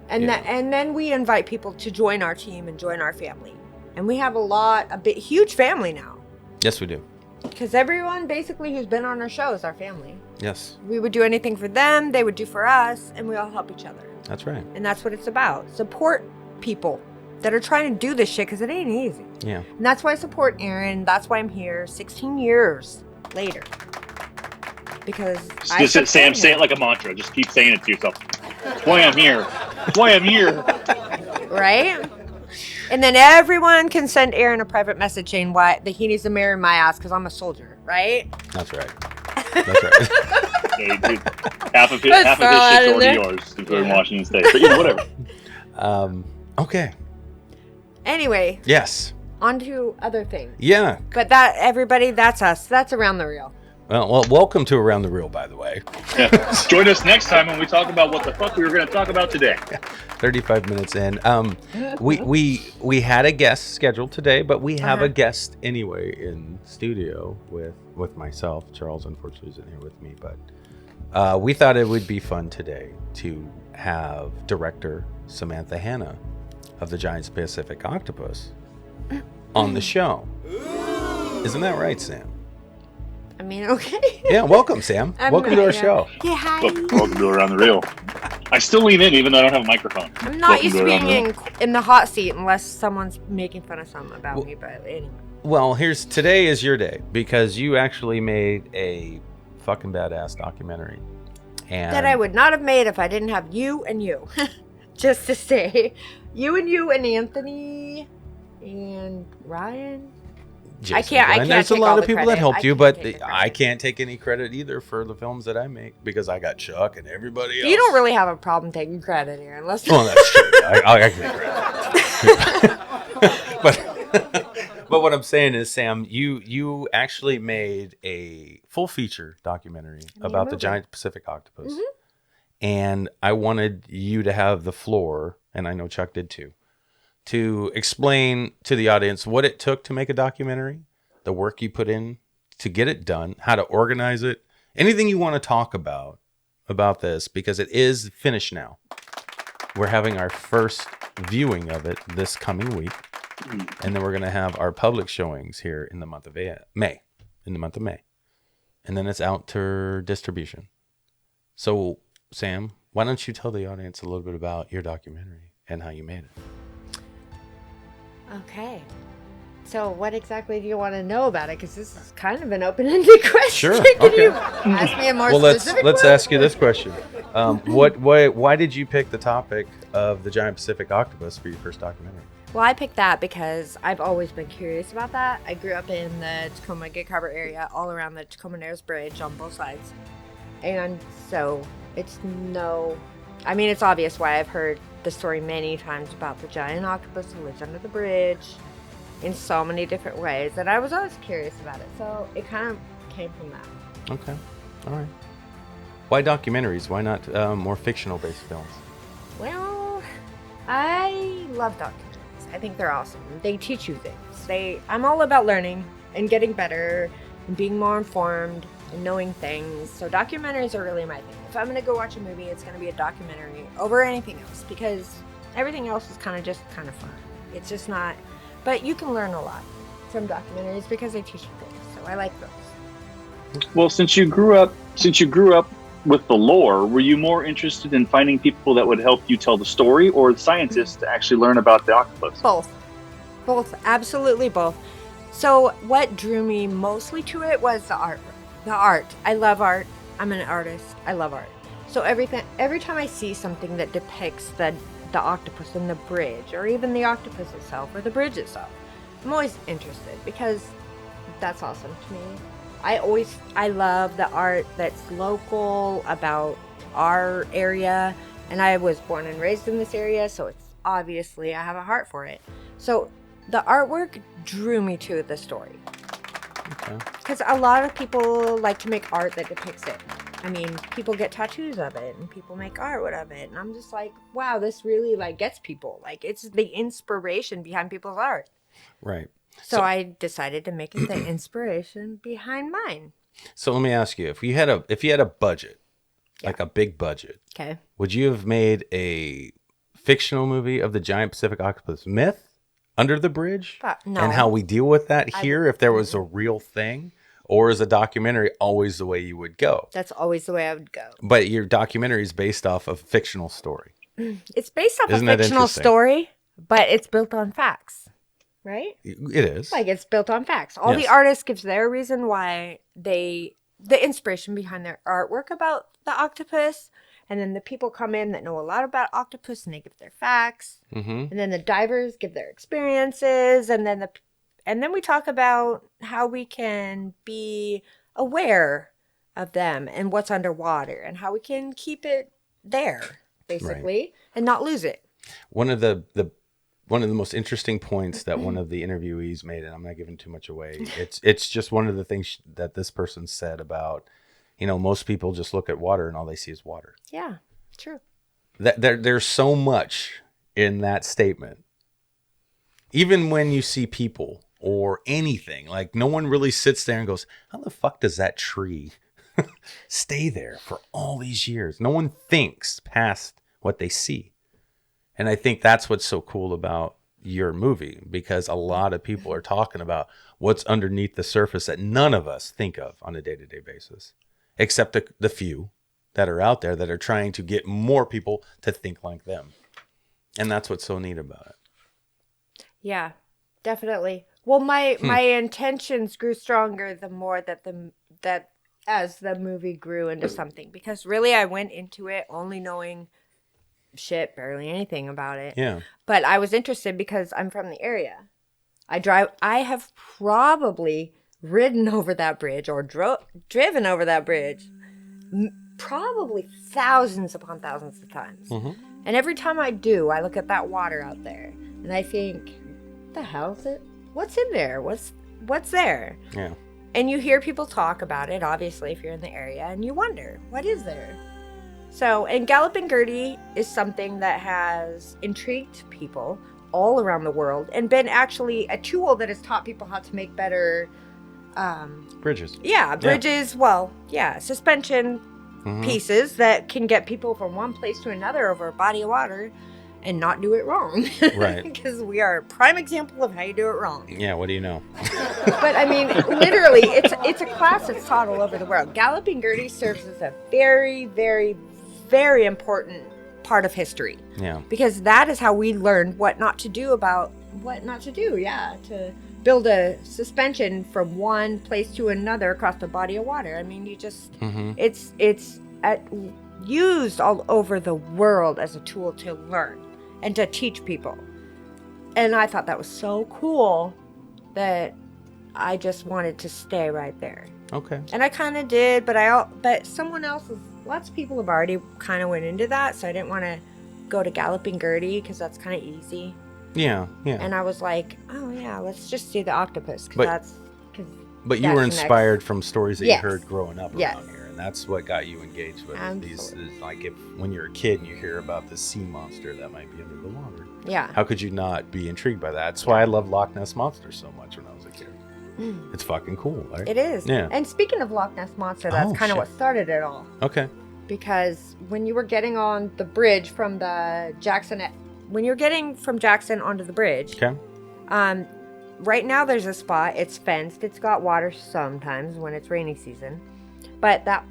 And Yeah. and then we invite people to join our team and join our family. And we have a huge family now. Yes, we do. Because everyone basically who's been on our show is our family. Yes, We would do anything for them, they would do for us, and we all help each other. that's right. And that's what it's about. Support people. that are trying to do this shit because it ain't easy. Yeah. And that's why I support Aaron. That's why I'm here 16 years later. Because Just Sam, say it like a mantra. Just keep saying it to yourself. That's why I'm here. That's why I'm here. Right? And then everyone can send Aaron a private message saying why that he needs to marry my ass because I'm a soldier, right? That's right. That's right. Yeah, dude, half of his shit's already yours, including Washington State. But whatever. Okay. Anyway. Yes. On to other things. Yeah. But that, everybody, that's us. That's Around the Reel. Well, welcome to Around the Reel, by the way. Yeah. Join us next time when we talk about what the fuck we were going to talk about today. 35 minutes in. We had a guest scheduled today, but we have a guest anyway in studio with myself. Charles, unfortunately, isn't here with me, but we thought it would be fun today to have director Samantha Hanna of the Giant Pacific Octopus on the show. Isn't that right, Sam? I mean, okay. Yeah, welcome, Sam. Welcome to our show. Yeah, hi. Welcome to Around the Reel. I still lean in even though I don't have a microphone. I'm not used to being in the hot seat unless someone's making fun of something about me, but anyway. Well, today is your day because you actually made a fucking badass documentary. And that I would not have made if I didn't have you and you. Just to say. You and Anthony and Ryan. Jason, I can't. there's a take lot all of the people credit. that helped I you, can't but take the I credit. can't take any credit either for the films that I make because I got Chuck and everybody else. You don't really have a problem taking credit here, unless. Well, that's true. I can take credit. But what I'm saying is, Sam, you actually made a full feature documentary about the Giant Pacific Octopus, and I wanted you to have the floor, and I know Chuck did too, to explain to the audience what it took to make a documentary, the work you put in to get it done, how to organize it, anything you want to talk about this, because it is finished now. We're having our first viewing of it this coming week, and then we're going to have our public showings here in the month of May, and then it's out to distribution. So, Sam, why don't you tell the audience a little bit about your documentary and how you made it? Okay. So, what exactly do you want to know about it? Because this is kind of an open-ended question. Sure. Can Okay. you ask me a more Well, specific let's one? ask you this question: why did you pick the topic of the Giant Pacific Octopus for your first documentary? Well, I picked that because I've always been curious about that. I grew up in the Tacoma Gig Harbor area, all around the Tacoma Narrows Bridge on both sides. And so it's obvious why I've heard the story many times about the giant octopus who lives under the bridge in so many different ways. And I was always curious about it. So it kind of came from that. Okay. All right. Why documentaries? Why not more fictional-based films? Well, I love documentaries. I think they're awesome. They teach you things. I'm all about learning and getting better and being more informed and knowing things. So documentaries are really my thing. If I'm going to go watch a movie, it's going to be a documentary over anything else because everything else is kind of fun. It's just not, but you can learn a lot from documentaries because they teach you things. So I like those. Well, since you grew up with the lore, were you more interested in finding people that would help you tell the story or scientists to actually learn about the octopus? Both, absolutely both. So what drew me mostly to it was the art. I love art. I'm an artist. I love art. So every time I see something that depicts the octopus in the bridge, or even the octopus itself, or the bridge itself, I'm always interested because that's awesome to me. I love the art that's local about our area, and I was born and raised in this area, so it's obviously I have a heart for it. So the artwork drew me to the story. Okay. Because a lot of people like to make art that depicts it. I mean, people get tattoos of it, and people make artwork of it, and I'm just like, wow, this really gets people. It's the inspiration behind people's art. Right. So I decided to make it the inspiration behind mine. So let me ask you: if you had a budget, like a big budget, Okay. would you have made a fictional movie of the Giant Pacific Octopus myth under the bridge, No. and how we deal with that here, if there was a real thing, or is a documentary always the way you would go? That's always the way I would go. But your documentary is based off of a fictional story. It's based off Isn't a that fictional interesting? story, but it's built on facts, right? It is. Like it's built on facts. All the Yes. artists gives their reason why the inspiration behind their artwork about the octopus, and then the people come in that know a lot about octopus and they give their facts, Mm-hmm. and then the divers give their experiences, and then we talk about how we can be aware of them and what's underwater and how we can keep it there basically and not lose it. One of the most interesting points that one of the interviewees made, and I'm not giving too much away. It's just one of the things that this person said about, most people just look at water and all they see is water. Yeah, true. That there's so much in that statement. Even when you see people or anything, like no one really sits there and goes, "How the fuck does that tree stay there for all these years?" No one thinks past what they see. And I think that's what's so cool about your movie, because a lot of people are talking about what's underneath the surface that none of us think of on a day-to-day basis, except the few that are out there that are trying to get more people to think like them. And that's what's so neat about it. Yeah, definitely. Well, my intentions grew stronger the more that as the movie grew into something, because really I went into it only knowing barely anything about it. Yeah. But I was interested because I'm from the area. I have probably ridden over that bridge or driven over that bridge probably thousands upon thousands of times. Mm-hmm. And every time I do, I look at that water out there and I think, the hell is it? What's in there? What's there? Yeah. And you hear people talk about it, obviously, if you're in the area, and you wonder, what is there? So, and Galloping Gertie is something that has intrigued people all around the world and been actually a tool that has taught people how to make better Bridges. Yeah, bridges. Yeah. Well, yeah, suspension pieces that can get people from one place to another over a body of water and not do it wrong. Right. Because we are a prime example of how you do it wrong. Yeah, what do you know? But I mean, literally, it's a class that's taught all over the world. Galloping Gertie serves as a very, very, very important part of history. Yeah. Because that is how we learned what not to do, yeah, to build a suspension from one place to another across the body of water. I mean, you just, it's used all over the world as a tool to learn and to teach people. And I thought that was so cool that I just wanted to stay right there. Okay. And I kind of did, but lots of people have already kind of went into that, so I didn't want to go to Galloping Gertie because that's kind of easy. Yeah, yeah. And I was like, oh yeah, let's just do the octopus But you were inspired from stories that Yes. you heard growing up Yes. around here, and that's what got you engaged with it. These, like when you're a kid and you hear about the sea monster that might be under the water. Yeah. How could you not be intrigued by that? That's why I love Loch Ness Monster so much when I was a kid. It's fucking cool, right? It is. Yeah. And speaking of Loch Ness Monster, that's kind of what started it all. Okay. Because when you were getting on the bridge from when you're getting from Jackson onto the bridge, Okay. right now there's a spot. It's fenced. It's got water sometimes when it's rainy season, but that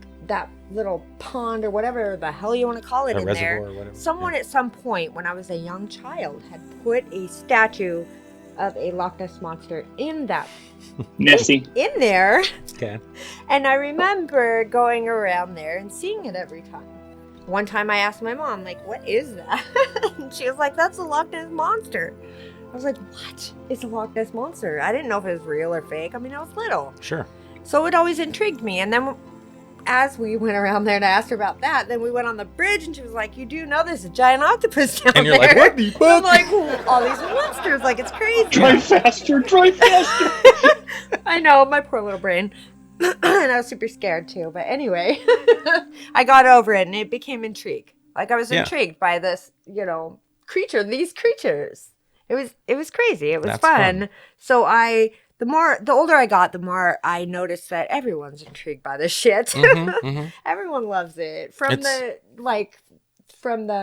little pond or whatever the hell you want to call it in there, or whatever. someone at some point when I was a young child had put a statue of a Loch Ness Monster in that Nessie. in there. Okay. And I remember going around there and seeing it every time. One time I asked my mom, like, what is that? And she was like, that's a Loch Ness Monster. I was like, what is a Loch Ness Monster? I didn't know if it was real or fake. I mean, I was little. Sure. So it always intrigued me. And then as we went around there and I asked her about that, then we went on the bridge and she was like, you do know there's a giant octopus down there. And you're like, what the fuck? I'm like, all these monsters, like, it's crazy. Drive faster. I know, my poor little brain. And I was super scared too. But anyway, I got over it and it became intrigue. Like I was intrigued by this, these creatures. It was crazy. It was fun. So the older I got, the more I noticed that everyone's intrigued by this shit. Everyone loves it. From the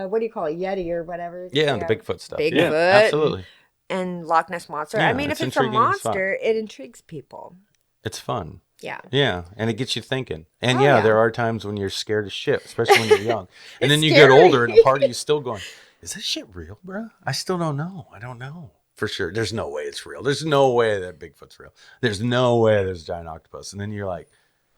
what do you call it, Yeti or whatever? Yeah, the Bigfoot stuff. Bigfoot. Yeah, absolutely. And Loch Ness Monster. Yeah, I mean, if it's a monster, it intrigues people. It's fun. Yeah. Yeah, and it gets you thinking. And Oh, yeah. there are times when you're scared as shit, especially when you're young. And then you scary. get older and a part of you still going, is this shit real, bro? I still don't know. I don't know for sure. There's no way it's real. There's no way that Bigfoot's real. There's no way there's a giant octopus. And then you're like,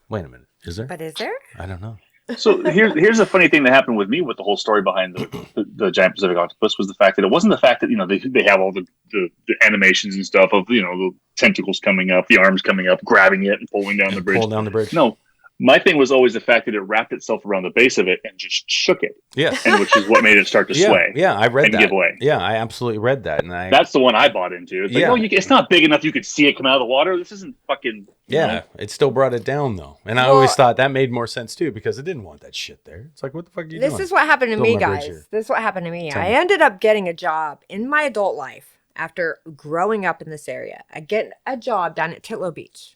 wait a minute, is there? But is there? I don't know. So here's the funny thing that happened with me with the whole story behind the Giant Pacific Octopus was the fact that it wasn't the fact that they have all the animations and stuff of the tentacles coming up, the arms coming up, grabbing it and pulling down the bridge. Pull down the bridge. No, my thing was always the fact that it wrapped itself around the base of it and just shook it. Yes. And which is what made it start to sway. Yeah, I read and that. give way. Yeah, I absolutely read that, and that's the one I bought into. It's like, it's not big enough you could see it come out of the water. This isn't fucking. Yeah, it still brought it down though, and I always thought that made more sense too because it didn't want that shit there. It's like, what the fuck are you doing? This is what happened to me, guys. This is what happened to me. I ended up getting a job in my adult life after growing up in this area. I get a job down at Titlow Beach,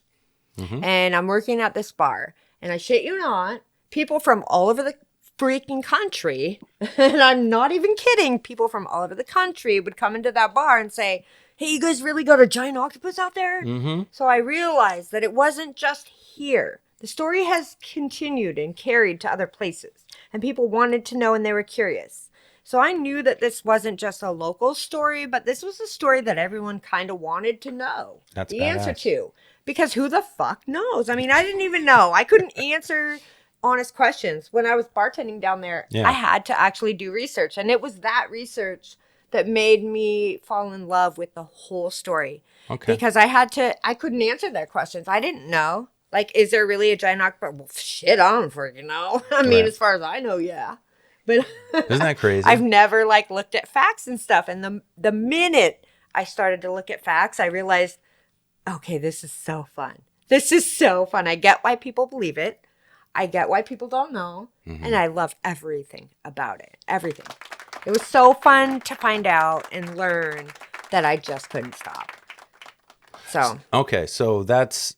and I'm working at this bar. And I shit you not, people from all over the freaking country, and I'm not even kidding, people from all over the country would come into that bar and say, hey, you guys really got a giant octopus out there? So I realized that it wasn't just here. The story has continued and carried to other places, and people wanted to know and they were curious. So I knew that this wasn't just a local story, but this was a story that everyone kind of wanted to know the answer to. Because who the fuck knows? I mean, I didn't even know. I couldn't answer honest questions. When I was bartending down there, I had to actually do research. And it was that research that made me fall in love with the whole story. Okay. Because I couldn't answer their questions. I didn't know. Like, is there really a giant octopus? Well, shit, I don't freaking know. I mean, as far as I know, yeah. But isn't that crazy? I've never looked at facts and stuff. And the minute I started to look at facts, I realized, okay, this is so fun. This is so fun. I get why people believe it. I get why people don't know. And I love everything about it. Everything. It was so fun to find out and learn that I just couldn't stop. So. Okay, so that's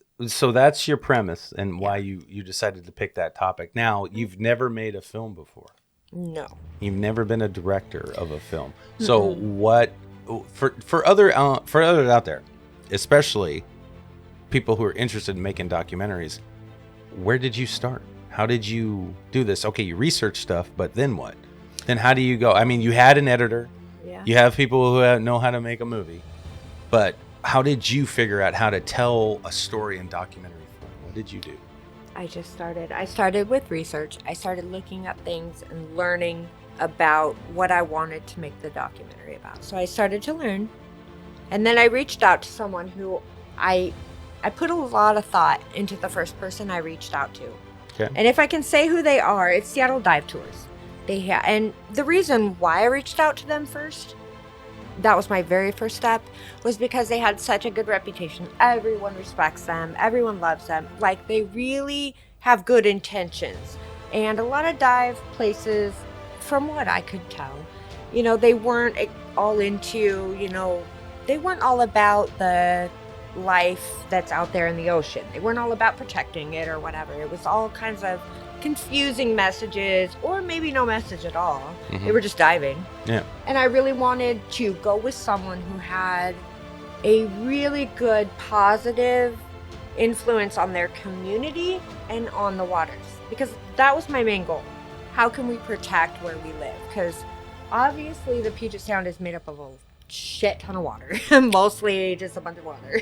your premise and why you decided to pick that topic. Now, you've never made a film before. No. You've never been a director of a film. So what for others out there, especially people who are interested in making documentaries, where did you start? How did you do this? Okay, you research stuff, but then what? Then how do you go? I mean, you had an editor. Yeah. You have people who know how to make a movie. But how did you figure out how to tell a story in documentary form? What did you do? I started with research. I started looking up things and learning about what I wanted to make the documentary about. So I started to learn. And then I reached out to someone who I put a lot of thought into the first person I reached out to. Okay. And if I can say who they are, it's Seattle Dive Tours. And the reason why I reached out to them first, that was my very first step, was because they had such a good reputation. Everyone respects them. Everyone loves them. Like, they really have good intentions. And a lot of dive places, from what I could tell, they weren't all into, they weren't all about the life that's out there in the ocean. They weren't all about protecting it or whatever. It was all kinds of confusing messages, or maybe no message at all. They were just diving. Yeah. And I really wanted to go with someone who had a really good positive influence on their community and on the waters, because that was my main goal. How can we protect where we live? Because obviously the Puget Sound is made up of a shit ton of water, mostly just a bunch of water.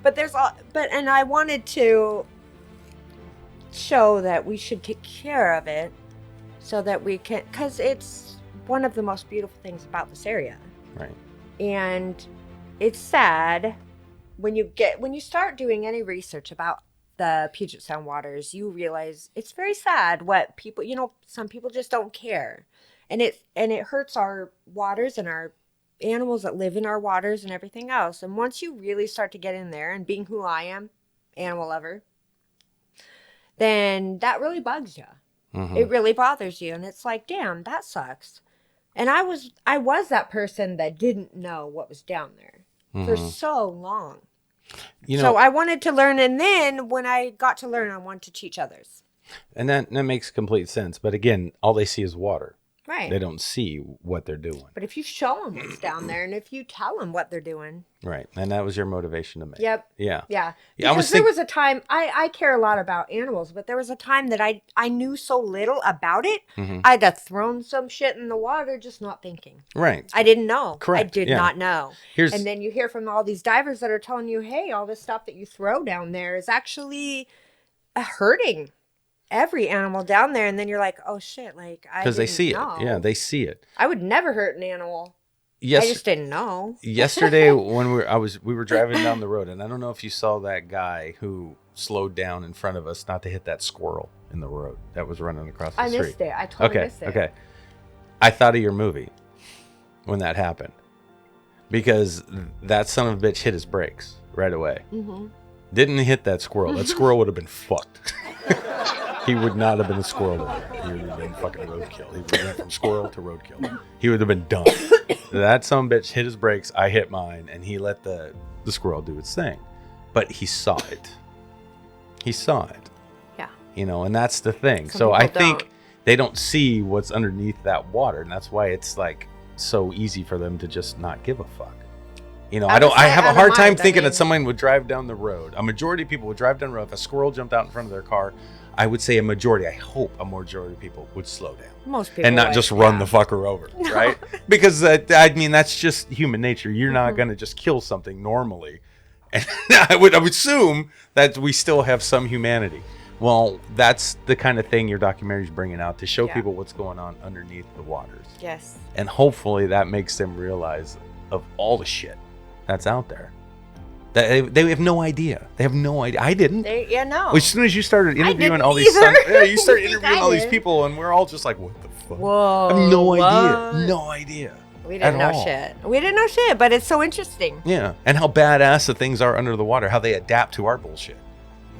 And I wanted to show that we should take care of it so that we can, because it's one of the most beautiful things about this area. Right. And it's sad when you start doing any research about the Puget Sound waters, you realize it's very sad what people, some people just don't care. And it hurts our waters and our animals that live in our waters and everything else. And once you really start to get in there, and being who I am, animal lover, then that really bugs you. It really bothers you. And it's like, damn, that sucks. And I was that person that didn't know what was down there for so long. So I wanted to learn. And then when I got to learn, I wanted to teach others. And that makes complete sense. But again, all they see is water. Right. They don't see what they're doing. But if you show them what's down there and if you tell them what they're doing. Right. And that was your motivation to make. Yep. Yeah. Yeah. Yeah, Because there was a time, I care a lot about animals, but there was a time that I knew so little about it. Mm-hmm. I'd have thrown some shit in the water just not thinking. Right. I didn't know. Correct. I did Yeah. not know. Here's And then you hear from all these divers that are telling you, hey, all this stuff that you throw down there is actually hurting every animal down there. And then you're like, oh shit, like I because they see know. it. Yeah, they see it. I would never hurt an animal. Yes. I just didn't know. Yesterday when we were driving down the road, and I don't know if you saw that guy who slowed down in front of us not to hit that squirrel in the road that was running across the street. I missed it. I totally missed it. Okay. I thought of your movie when that happened because that son of a bitch hit his brakes right away. Mm-hmm. Didn't hit that squirrel. That squirrel would have been fucked. He would not have been a squirrel anymore. He would have been fucking roadkill. He would have went from squirrel to roadkill. He would have been done. That son of a bitch hit his brakes. I hit mine, and he let the squirrel do its thing. But he saw it. He saw it. Yeah. You know, and that's the thing. Some So I people think don't. they don't see what's underneath that water, and that's why it's like so easy for them to just not give a fuck. You know, I have a hard time thinking that someone would drive down the road. A majority of people would drive down the road. If a squirrel jumped out in front of their car, I would say a majority, I hope a majority of people would slow down. Most people And not would, just run yeah. the fucker over, right? Because, I mean, that's just human nature. You're not going to just kill something normally. And I would assume that we still have some humanity. Well, that's the kind of thing your documentary is bringing out to show Yeah. people what's going on underneath the waters. Yes. And hopefully that makes them realize of all the shit that's out there. That they have no idea. They have no idea. I didn't. No. As soon as you started interviewing didn't all these, either. you started I interviewing all these did. people, and we're all just like, "What the fuck?" Whoa. I have no what? idea. No idea. We didn't at know all. shit. We didn't know shit, but it's so interesting. Yeah, and how badass the things are under the water, how they adapt to our bullshit.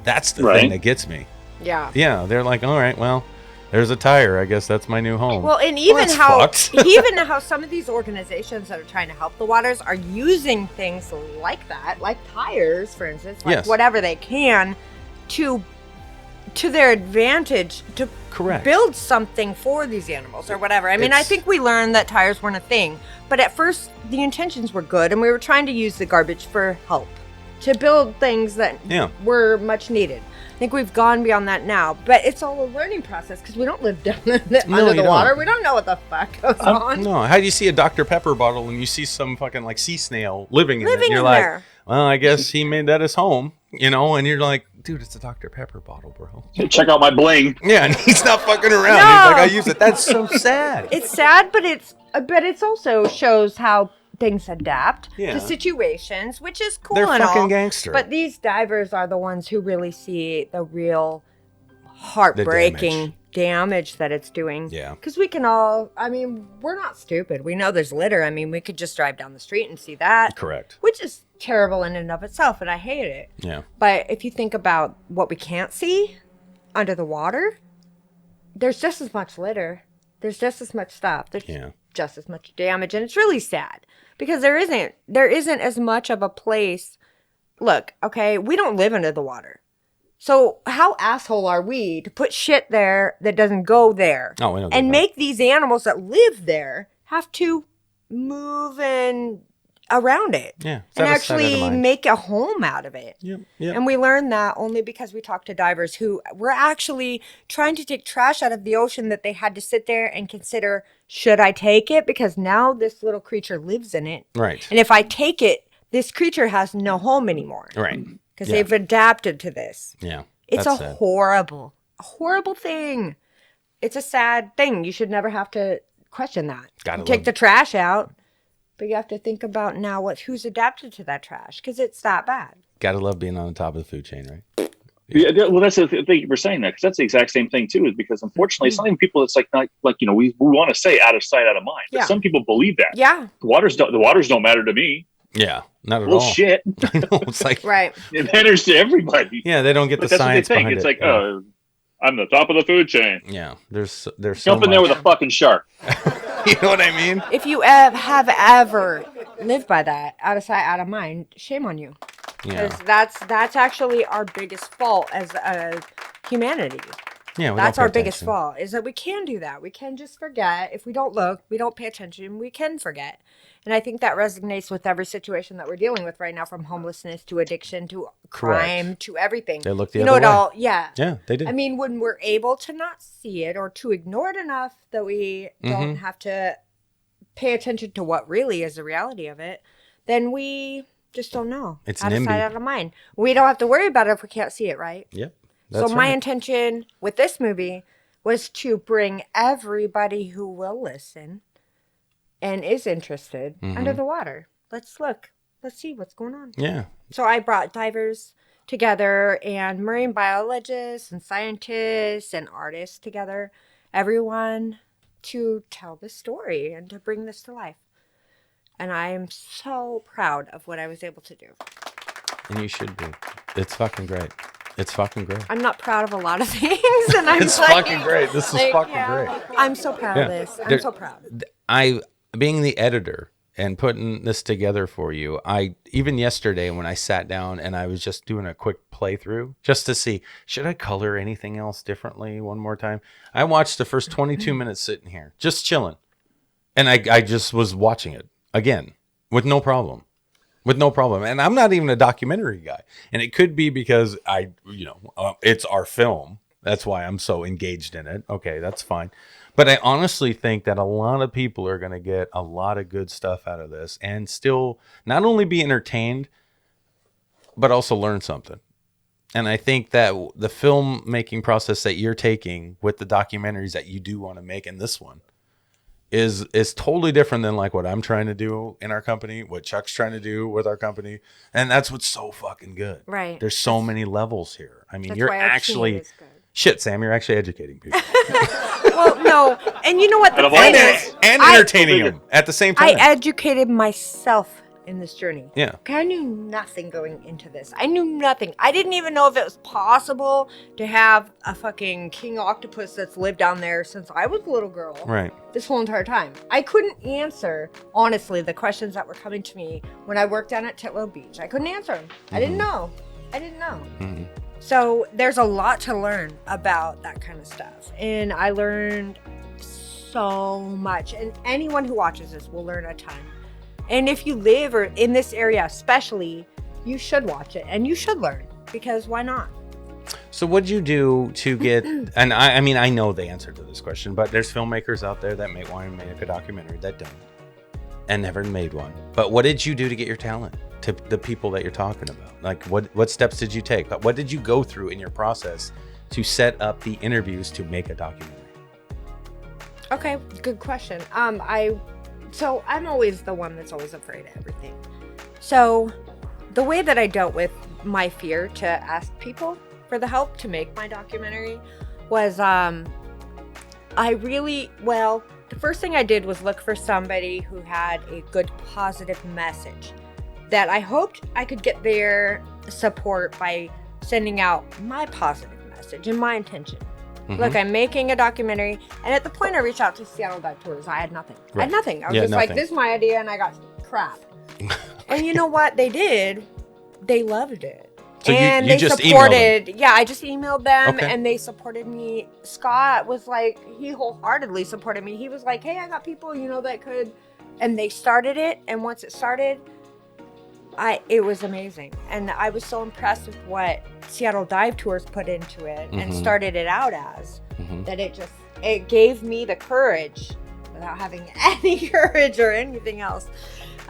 That's the Right. thing that gets me. Yeah. Yeah, they're like, "All right, well, there's a tire. I guess that's my new home." Well, and even that's how fucked. even how some of these organizations that are trying to help the waters are using things like that, like tires, for instance, like Yes. whatever they can, to their advantage to Correct. build something for these animals or whatever. I mean, I It's- think we learned that tires weren't a thing, but at first the intentions were good, and we were trying to use the garbage for help to build things that Yeah. were much needed. I think we've gone beyond that now, but it's all a learning process because we don't live down under you the water. don't. We don't know what the fuck goes on. No, how do you see a Dr. Pepper bottle and you see some fucking like sea snail living in it? And Living you're in like, there. well, I guess he made that his home, you know? And you're like, dude, it's a Dr. Pepper bottle, bro. Check out my bling. Yeah, and he's not fucking around. No. He's like, I use it. That's so sad. It's sad, but it's also shows how things adapt Yeah. to situations, which is cool They're and fucking all. gangster. But these divers are the ones who really see the real heartbreaking damage that it's doing. Yeah. Because we can all, I mean, we're not stupid. We know there's litter. I mean, we could just drive down the street and see that. Correct. Which is terrible in and of itself, and I hate it. Yeah. But if you think about what we can't see under the water, there's just as much litter. There's just as much stuff. There's Yeah. just as much damage, and it's really sad because there isn't as much of a place. Look, okay, we don't live under the water. So how asshole are we to put shit there that doesn't go there? Oh, we don't and do that. make these animals that live there have to move and around it. Yeah. It's And out of sight, out of actually mind. make a home out of it. Yep. Yep. And we learned that only because we talked to divers who were actually trying to take trash out of the ocean that they had to sit there and consider, should I take it? Because now this little creature lives in it. Right. And if I take it, this creature has no home anymore. Right. Because Yeah. they've adapted to this. Yeah. It's That's a sad. horrible thing. It's a sad thing. You should never have to question that. Gotta You take love- the trash out, but you have to think about now who's adapted to that trash because it's that bad. Gotta love being on the top of the food chain, right? Yeah, well, that's the thing you were saying that because that's the exact same thing too. Is because unfortunately, some people it's like you know we want to say out of sight, out of mind. But Yeah. some people believe that. Yeah, The waters don't matter to me. Yeah. Not at all. Bullshit. I know. It's like, right. It matters to everybody. yeah, they don't get But the that's what they science think. behind It's it. like, Yeah. oh, I'm the top of the food chain. Yeah. There's so Jump in there much. with a fucking shark. You know what I mean? If you have ever lived by that, out of sight, out of mind, shame on you. Yeah. Because that's actually our biggest fault as a humanity. Yeah, we That's don't pay our biggest attention. flaw, is that we can do that. We can just forget. If we don't look, we don't pay attention, we can forget. And I think that resonates with every situation that we're dealing with right now, from homelessness to addiction to crime Correct. to everything. They look the You know other it way. all. Yeah. Yeah, they do. I mean, when we're able to not see it or to ignore it enough that we don't have to pay attention to what really is the reality of it, then we just don't know. It's out of sight, NIMBY. out of mind. We don't have to worry about it if we can't see it, right? Yep. So That's my right. intention with this movie was to bring everybody who will listen and is interested under the water. Let's look. Let's see what's going on. Yeah. So I brought divers together and marine biologists and scientists and artists together, everyone to tell this story and to bring this to life. And I am so proud of what I was able to do. And you should be. It's fucking great. It's fucking great. I'm not proud of a lot of things, and I'm It's like, fucking great. This is fucking great. I'm so proud of Yeah. this. I'm There- so proud. I, being the editor and putting this together for you, I even yesterday when I sat down and I was just doing a quick playthrough just to see, should I color anything else differently one more time? I watched the first 22 minutes sitting here, just chilling. And I just was watching it again with no problem. And I'm not even a documentary guy. And it could be because it's our film. That's why I'm so engaged in it. Okay, that's fine. But I honestly think that a lot of people are going to get a lot of good stuff out of this and still not only be entertained, but also learn something. And I think that the filmmaking process that you're taking with the documentaries that you do want to make in this one is totally different than like what I'm trying to do in our company, what Chuck's trying to do with our company. And that's what's so fucking good. Right. There's so many levels here. I mean, That's you're why our team actually is good. shit, Sam, you're actually educating people. Well, no, and you know what the Out of all thing the- is? and I- entertaining them at the same I time. educated myself in this journey. Yeah. Okay, I knew nothing going into this. I knew nothing. I didn't even know if it was possible to have a fucking king octopus that's lived down there since I was a little girl. Right. This whole entire time. I couldn't answer, honestly, the questions that were coming to me when I worked down at Titlow Beach. I couldn't answer them. I didn't know. Mhm. So there's a lot to learn about that kind of stuff. And I learned so much. And anyone who watches this will learn a ton. And if you live or in this area especially, you should watch it and you should learn, because why not? So what'd you do to get, and I mean, I know the answer to this question, but there's filmmakers out there that may want to make a documentary that don't and never made one. But what did you do to get your talent to the people that you're talking about? Like what steps did you take? What did you go through in your process to set up the interviews to make a documentary? Okay, good question. So I'm always the one that's always afraid of everything. So the way that I dealt with my fear to ask people for the help to make my documentary was the first thing I did was look for somebody who had a good positive message that I hoped I could get their support by sending out my positive message and my intention. Look, I'm making a documentary, and at the point I reached out to Seattle Dive Tours, I had nothing. I had nothing. I was just like, this is my idea, and I got crap. And you know what they did? They loved it. So and you they just supported. Yeah, I just emailed them, Okay. and they supported me. Scott was like, he wholeheartedly supported me. He was like, hey, I got people, that could. And they started it, and once it started, it was amazing. And I was so impressed with what Seattle Dive Tours put into it and started it out as, that it gave me the courage, without having any courage or anything else.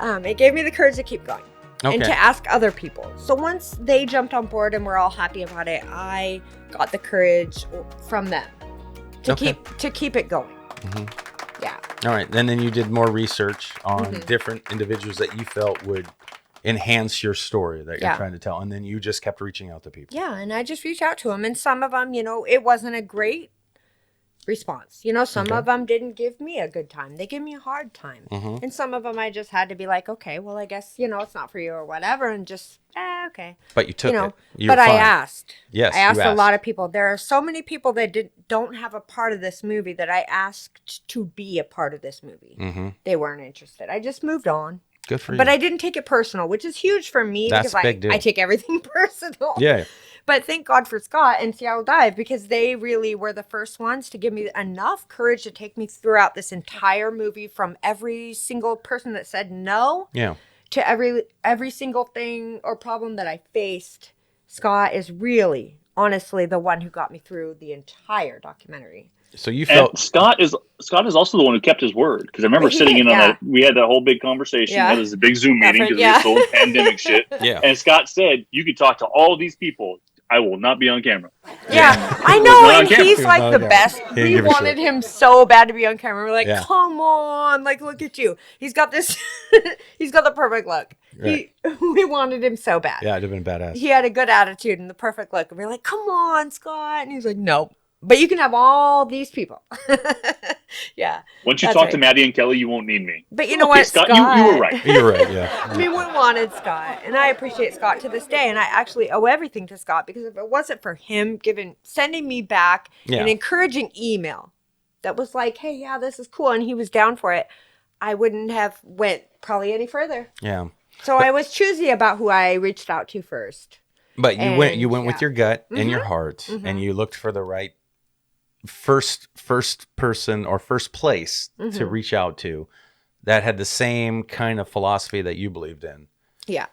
It gave me the courage to keep going and to ask other people. So once they jumped on board and we're all happy about it, I got the courage from them to keep it going. Yeah. All right. And then you did more research on different individuals that you felt would enhance your story that you're trying to tell. And then you just kept reaching out to people. Yeah. And I just reached out to them. And some of them, it wasn't a great response. Some of them didn't give me a good time. They gave me a hard time. And some of them I just had to be like, okay, well, I guess, it's not for you or whatever. And just, okay. But you took it. You But were I fine. asked. Yes, I asked you a lot of people. There are so many people that don't have a part of this movie that I asked to be a part of this movie. They weren't interested. I just moved on. Good for you. But I didn't take it personal, which is huge for me, That's because a big deal. I take everything personal. Yeah. But thank God for Scott and Seattle Dive, because they really were the first ones to give me enough courage to take me throughout this entire movie, from every single person that said no to every single thing or problem that I faced. Scott is really, honestly, the one who got me through the entire documentary. So you felt Scott is also the one who kept his word, because I remember He sitting did, in on yeah. that. We had that whole big conversation. Yeah. Yeah, this is a big Zoom meeting because Yeah. we were still in pandemic shit. Yeah. And Scott said, "You can talk to all these people. I will not be on camera." Yeah, I Not know, on and camera. he's like Not the on camera. best. He didn't We give a wanted shit. him so bad to be on camera. We're like, Yeah. come on, like, look at you. He's got this, he's got the perfect look. Right. We wanted him so bad. Yeah, it'd have been badass. He had a good attitude and the perfect look. And we're like, come on, Scott. And he's like, nope. But you can have all these people. Yeah. Once you That's talk right. to Maddie and Kelly, you won't need me. But you know Okay, what, Scott, you were right. You're right. Yeah. I mean, we wanted Scott, and I appreciate Scott to this day, and I actually owe everything to Scott, because if it wasn't for him sending me back Yeah. an encouraging email that was like, hey, yeah, this is cool, and he was down for it, I wouldn't have went probably any further. Yeah. So I was choosy about who I reached out to first. But you went with yeah. your gut and your heart, and you looked for the right first person or first place to reach out to that had the same kind of philosophy that you believed in. Yeah.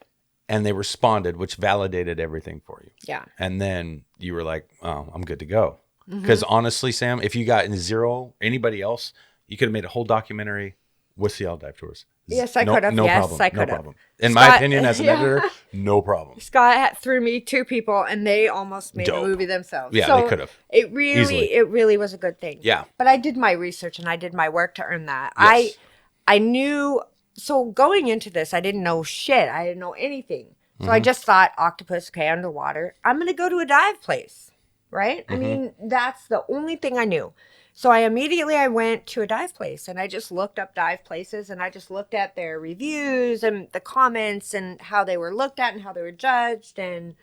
And they responded, which validated everything for you. Yeah. And then you were like, oh, I'm good to go. Because honestly, Sam, if you got zero, anybody else, you could have made a whole documentary with Seattle Dive Tours. Yes, I could have. No Yes, problem. I could No have. problem. In Scott- my opinion, as an Yeah. editor, no problem. Scott threw me 2 people, and they almost made Dope. the movie themselves. Yeah, so they could have. It really was a good thing. Yeah. But I did my research and I did my work to earn that. Yes. I knew. So going into this, I didn't know shit. I didn't know anything. So Mm-hmm. I just thought, octopus, okay, underwater. I'm gonna go to a dive place, right? Mm-hmm. I mean, that's the only thing I knew. So I went to a dive place, and I just looked up dive places, and I just looked at their reviews and the comments and how they were looked at and how they were judged. And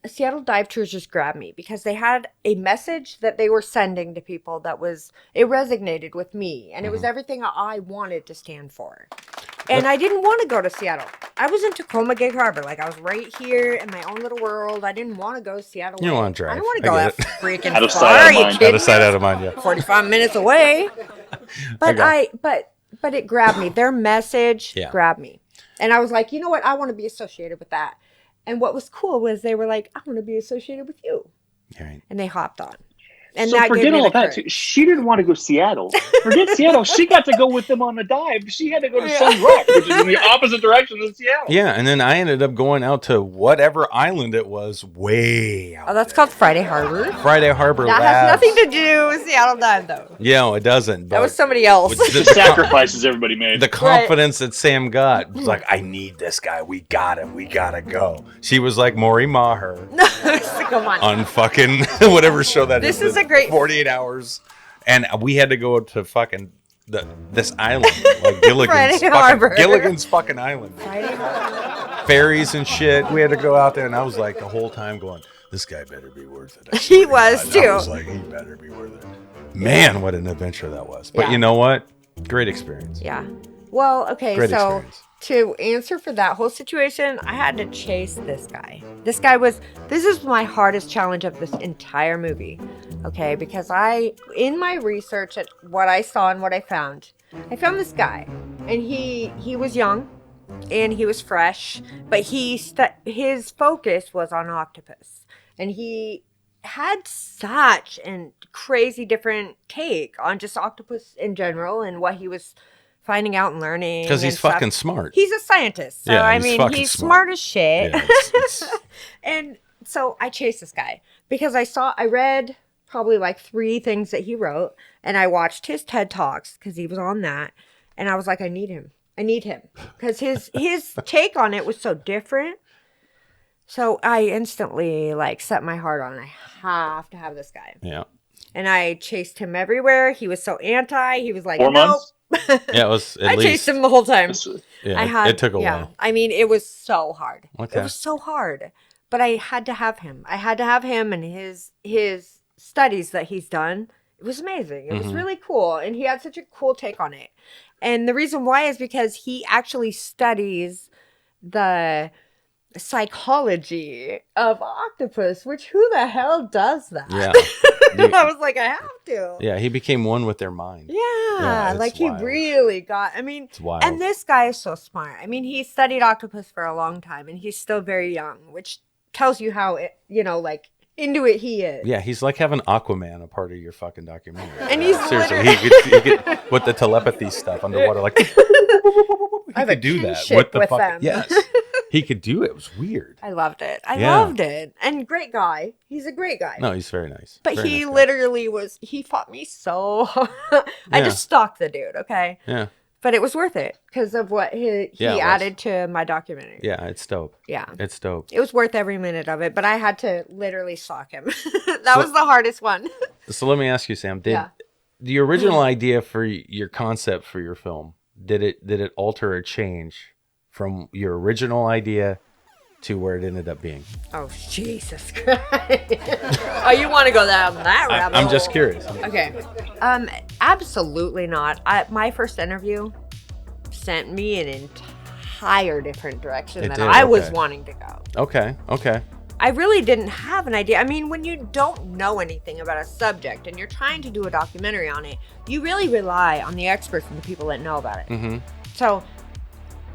Seattle Dive Tours just grabbed me because they had a message that they were sending to people it resonated with me, and it was everything I wanted to stand for. And I didn't want to go to Seattle. I was in Tacoma Gig Harbor. Like, I was right here in my own little world. I didn't want to go to Seattle. You don't want to drive. I don't want to I go get that it. freaking Out of far. sight, out Are of you mind. kidding Out of sight, me? out of mind, yeah. 45 minutes away. But Okay. but it grabbed me. Their message Yeah. grabbed me. And I was like, you know what? I want to be associated with that. And what was cool was they were like, I want to be associated with you. All right. And they hopped on. And So that gave forget me all the that. courage. She didn't want to go to Seattle. Forget Seattle. She got to go with them on a dive. She had to go to Sun Rock, which is in the opposite direction of Seattle. Yeah, and then I ended up going out to whatever island it was, way out. Oh, that's called Friday Harbor. Friday Harbor That Labs. has nothing to do with Seattle Dive, though. Yeah, no, it doesn't. That but was somebody else. with The sacrifices everybody made. the confidence that Sam got was like, I need this guy. We got him. We gotta go. She was like Maury Maher Come on. on fucking whatever show that is. This is a great- 48 hours. And we had to go to fucking this island, like Gilligan's fucking island. Friday Harbor. Ferries and shit. We had to go out there, and I was like the whole time going, this guy better be worth it. I He swear to was, God. too. I was like, he better be worth it. Man, what an adventure that was. But Yeah. you know what? Great experience. Yeah. Well, okay, Great so experience. to answer for that whole situation, I had to chase this guy. This is my hardest challenge of this entire movie. Okay, because in my research at what I saw and what I found this guy, and he was young and he was fresh, but his focus was on octopus, and he had such a crazy different take on just octopus in general and what he was finding out and learning. Because he's and stuff. fucking smart. He's a scientist. So, Yeah, I he's mean, fucking he's smart. smart as shit. Yeah, it's- And so I chased this guy because I read probably like 3 things that he wrote, and I watched his TED Talks because he was on that. And I was like, I need him because his take on it was so different. So I instantly like set my heart on, I have to have this guy. yeah. And I chased him everywhere. He was so anti. He was like, 4 nope. months? Yeah, it was at I least. chased him the whole time. Yeah, it took a while. I mean, it was so hard. Okay. It was so hard. But I had to have him. I had to have him and his studies that he's done. It was amazing. It was really cool. And he had such a cool take on it. And the reason why is because he actually studies the psychology of octopus, which who the hell does that? Yeah. I was like, I have to. Yeah, he became one with their mind. Yeah, it's like wild. he really got, I mean, It's wild. and this guy is so smart. I mean, he studied octopus for a long time and he's still very young, which tells you how, like into it he is. Yeah, he's like having Aquaman a part of your fucking documentary. And he's seriously, he could with the telepathy stuff underwater, like he could do that. What the with fuck? them. Yes, he could do it. It was weird. I loved it. I Yeah. loved it. And great guy. He's a great guy. No, he's very nice. But Very he nice guy. literally he fought me so hard. I Yeah. just stalked the dude, okay? Yeah, But it was worth it because of what he Yeah, it was. added to my documentary. yeah, it's dope. Yeah. It's dope. It was worth every minute of it, but I had to literally stalk him. That was the hardest one. So let me ask you, Sam. Did Yeah. the original idea for your concept for your film did it alter or change from your original idea to where it ended up being? Oh, Jesus Christ. Oh, you want to go down that rabbit I'm just hole. curious. Okay. Absolutely not. My first interview sent me in an entire different direction It than did, I was okay. wanting to go. Okay. I really didn't have an idea. I mean, when you don't know anything about a subject and you're trying to do a documentary on it, you really rely on the experts and the people that know about it. Mm-hmm. So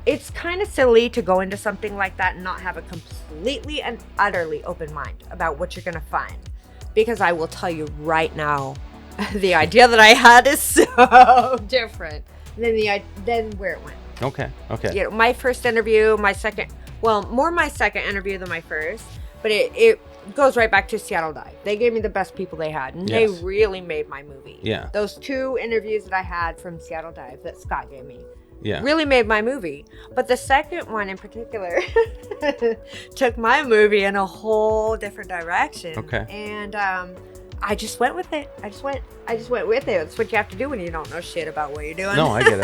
it's kind of silly to go into something like that and not have a completely and utterly open mind about what you're going to find. Because I will tell you right now, the idea that I had is so different than where it went. Okay. You know, my first interview, more my second interview than my first, but it goes right back to Seattle Dive. They gave me the best people they had, and Yes. they really made my movie. Yeah. Those 2 interviews that I had from Seattle Dive that Scott gave me Yeah. really made my movie. But the second one in particular took my movie in a whole different direction. Okay. And I just went with it. I just went with it. That's what you have to do when you don't know shit about what you're doing. No, I get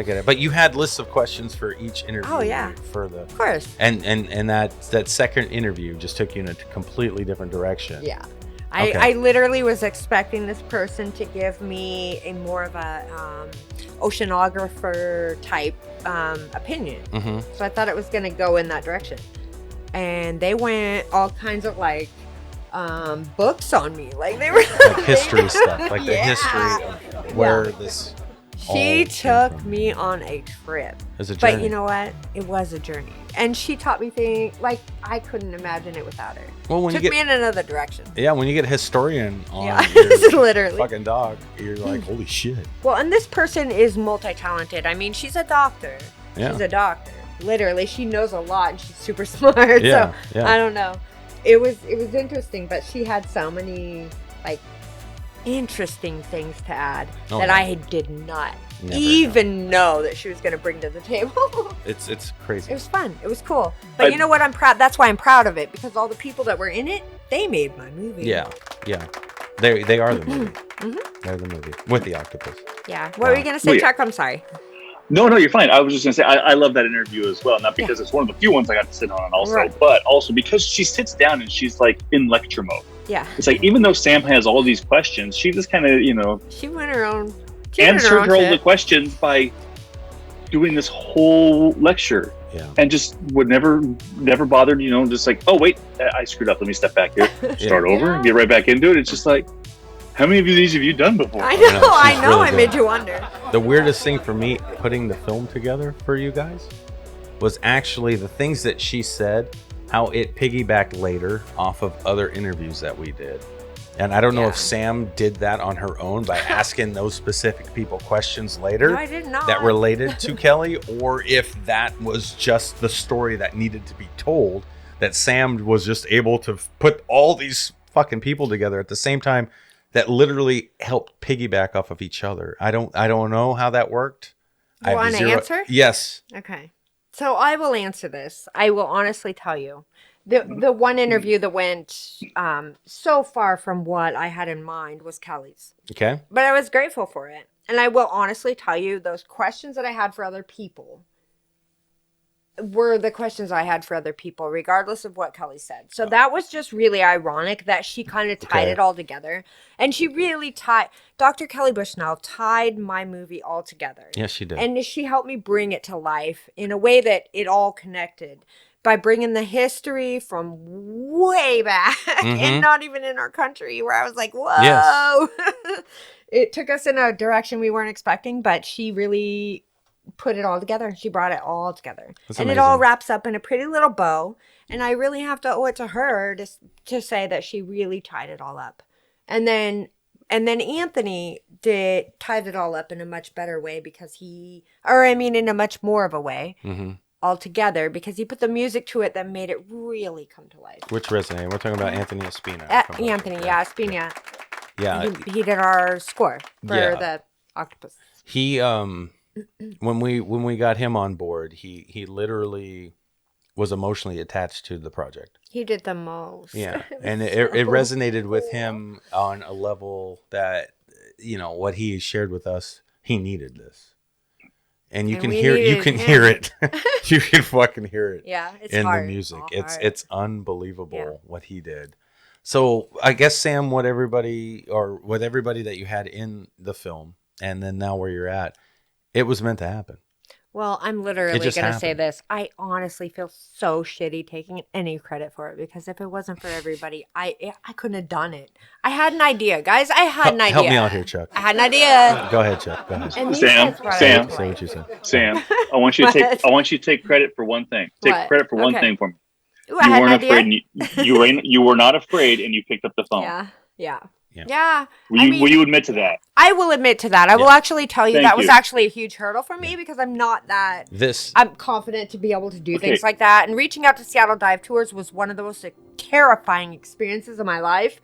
it. But you had lists of questions for each interview. Oh, yeah. For the Of course. and that second interview just took you in a completely different direction. Yeah. Okay. I literally was expecting this person to give me a more of a oceanographer type opinion. Mm-hmm. So I thought it was going to go in that direction. And they went all kinds of like books on me. Like they were Like history stuff, like the Yeah. history of where this. She all came took from. me on a trip. As a But journey. you know what? It was a journey. And she taught me things like I couldn't imagine it without her. Well, when Took you me get in another direction. when you get a historian on Yeah, your literally. fucking dog, you're like, holy shit. Well, and this person is multi-talented. I mean, she's a doctor. Yeah. She's a doctor. Literally, she knows a lot and she's super smart. Yeah, So yeah. I don't know. It was interesting, but she had so many like interesting things to add Oh, that yeah. I did not Never even know that she was going to bring to the table. It's It crazy. was fun. It was cool. But you know what? I'm proud. That's why I'm proud of it, because all the people that were in it, they made my movie. Yeah. They are the movie. Mhm. They're the movie with the octopus. Yeah. What were you going to say, Wait. Chuck? I'm sorry. No, you're fine. I was just gonna say I love that interview as well. Not because it's one of the few ones I got to sit on, also, Right. but also because she sits down and she's like in lecture mode. Yeah. It's like even though Sam has all these questions, she just kind of She went her own. answered all the shit. questions by doing this whole lecture Yeah. and just would never bothered. Just like, oh wait, I screwed up. Let me step back here, start over, Yeah. get right back into it. It's just like, how many of these have you done before? I know, know. I she's know. really I good. made you wonder. The weirdest thing for me putting the film together for you guys was actually the things that she said, how it piggybacked later off of other interviews that we did. And I don't know Yeah. if Sam did that on her own by asking those specific people questions later No, I did not. that related to Kelly, or if that was just the story that needed to be told, that Sam was just able to put all these fucking people together at the same time that literally helped piggyback off of each other. I don't know how that worked. You want to answer? Yes. Okay. So I will answer this. I will honestly tell you. The one interview that went so far from what I had in mind was Kelly's. Okay. But I was grateful for it. And I will honestly tell you, those questions that I had for other people were the questions I had for other people, regardless of what Kelly said. So that was just really ironic that she kind of tied Okay. it all together. And she really Dr. Kelly Bushnell tied my movie all together. Yes, she did. And she helped me bring it to life in a way that it all connected. by bringing the history from way back and not even in our country, where I was like, whoa. Yes. It took us in a direction we weren't expecting, but she really put it all together. She brought it all together. That's and it all amazing. wraps up in a pretty little bow. And I really have to owe it to her to say that she really tied it all up. And then Anthony tied it all up in a much better way because in a much more of a way altogether, because he put the music to it that made it really come to life. Which resonated? We're talking about Anthony Espina. Espina. Yeah. He did our score for the octopus. He when we got him on board, he literally was emotionally attached to the project. He did the most. Yeah. And it resonated with him on a level that, what he shared with us, he needed this. And you can hear it. You can fucking hear it. Yeah, it's in hard. the music. All It's unbelievable what he did. So I guess, Sam, with everybody that you had in the film, and then now where you're at, it was meant to happen. Well, I'm literally going to happened. say this. I honestly feel so shitty taking any credit for it, because if it wasn't for everybody, I couldn't have done it. I had an idea, guys. I had an idea. Help me out here, Chuck. I had an idea. Go ahead, Chuck. Go ahead. And Sam, Say what you said. Sam, I want you to take credit for one thing. Take credit for one thing for me. Ooh, I You had an weren't idea. afraid. And you were not afraid, and you picked up the phone. Yeah. Will you admit to that? I will admit to that. I will actually tell you Thank that was you. actually a huge hurdle for me, because I'm not that. I'm confident to be able to do things like that. And reaching out to Seattle Dive Tours was one of the most terrifying experiences of my life.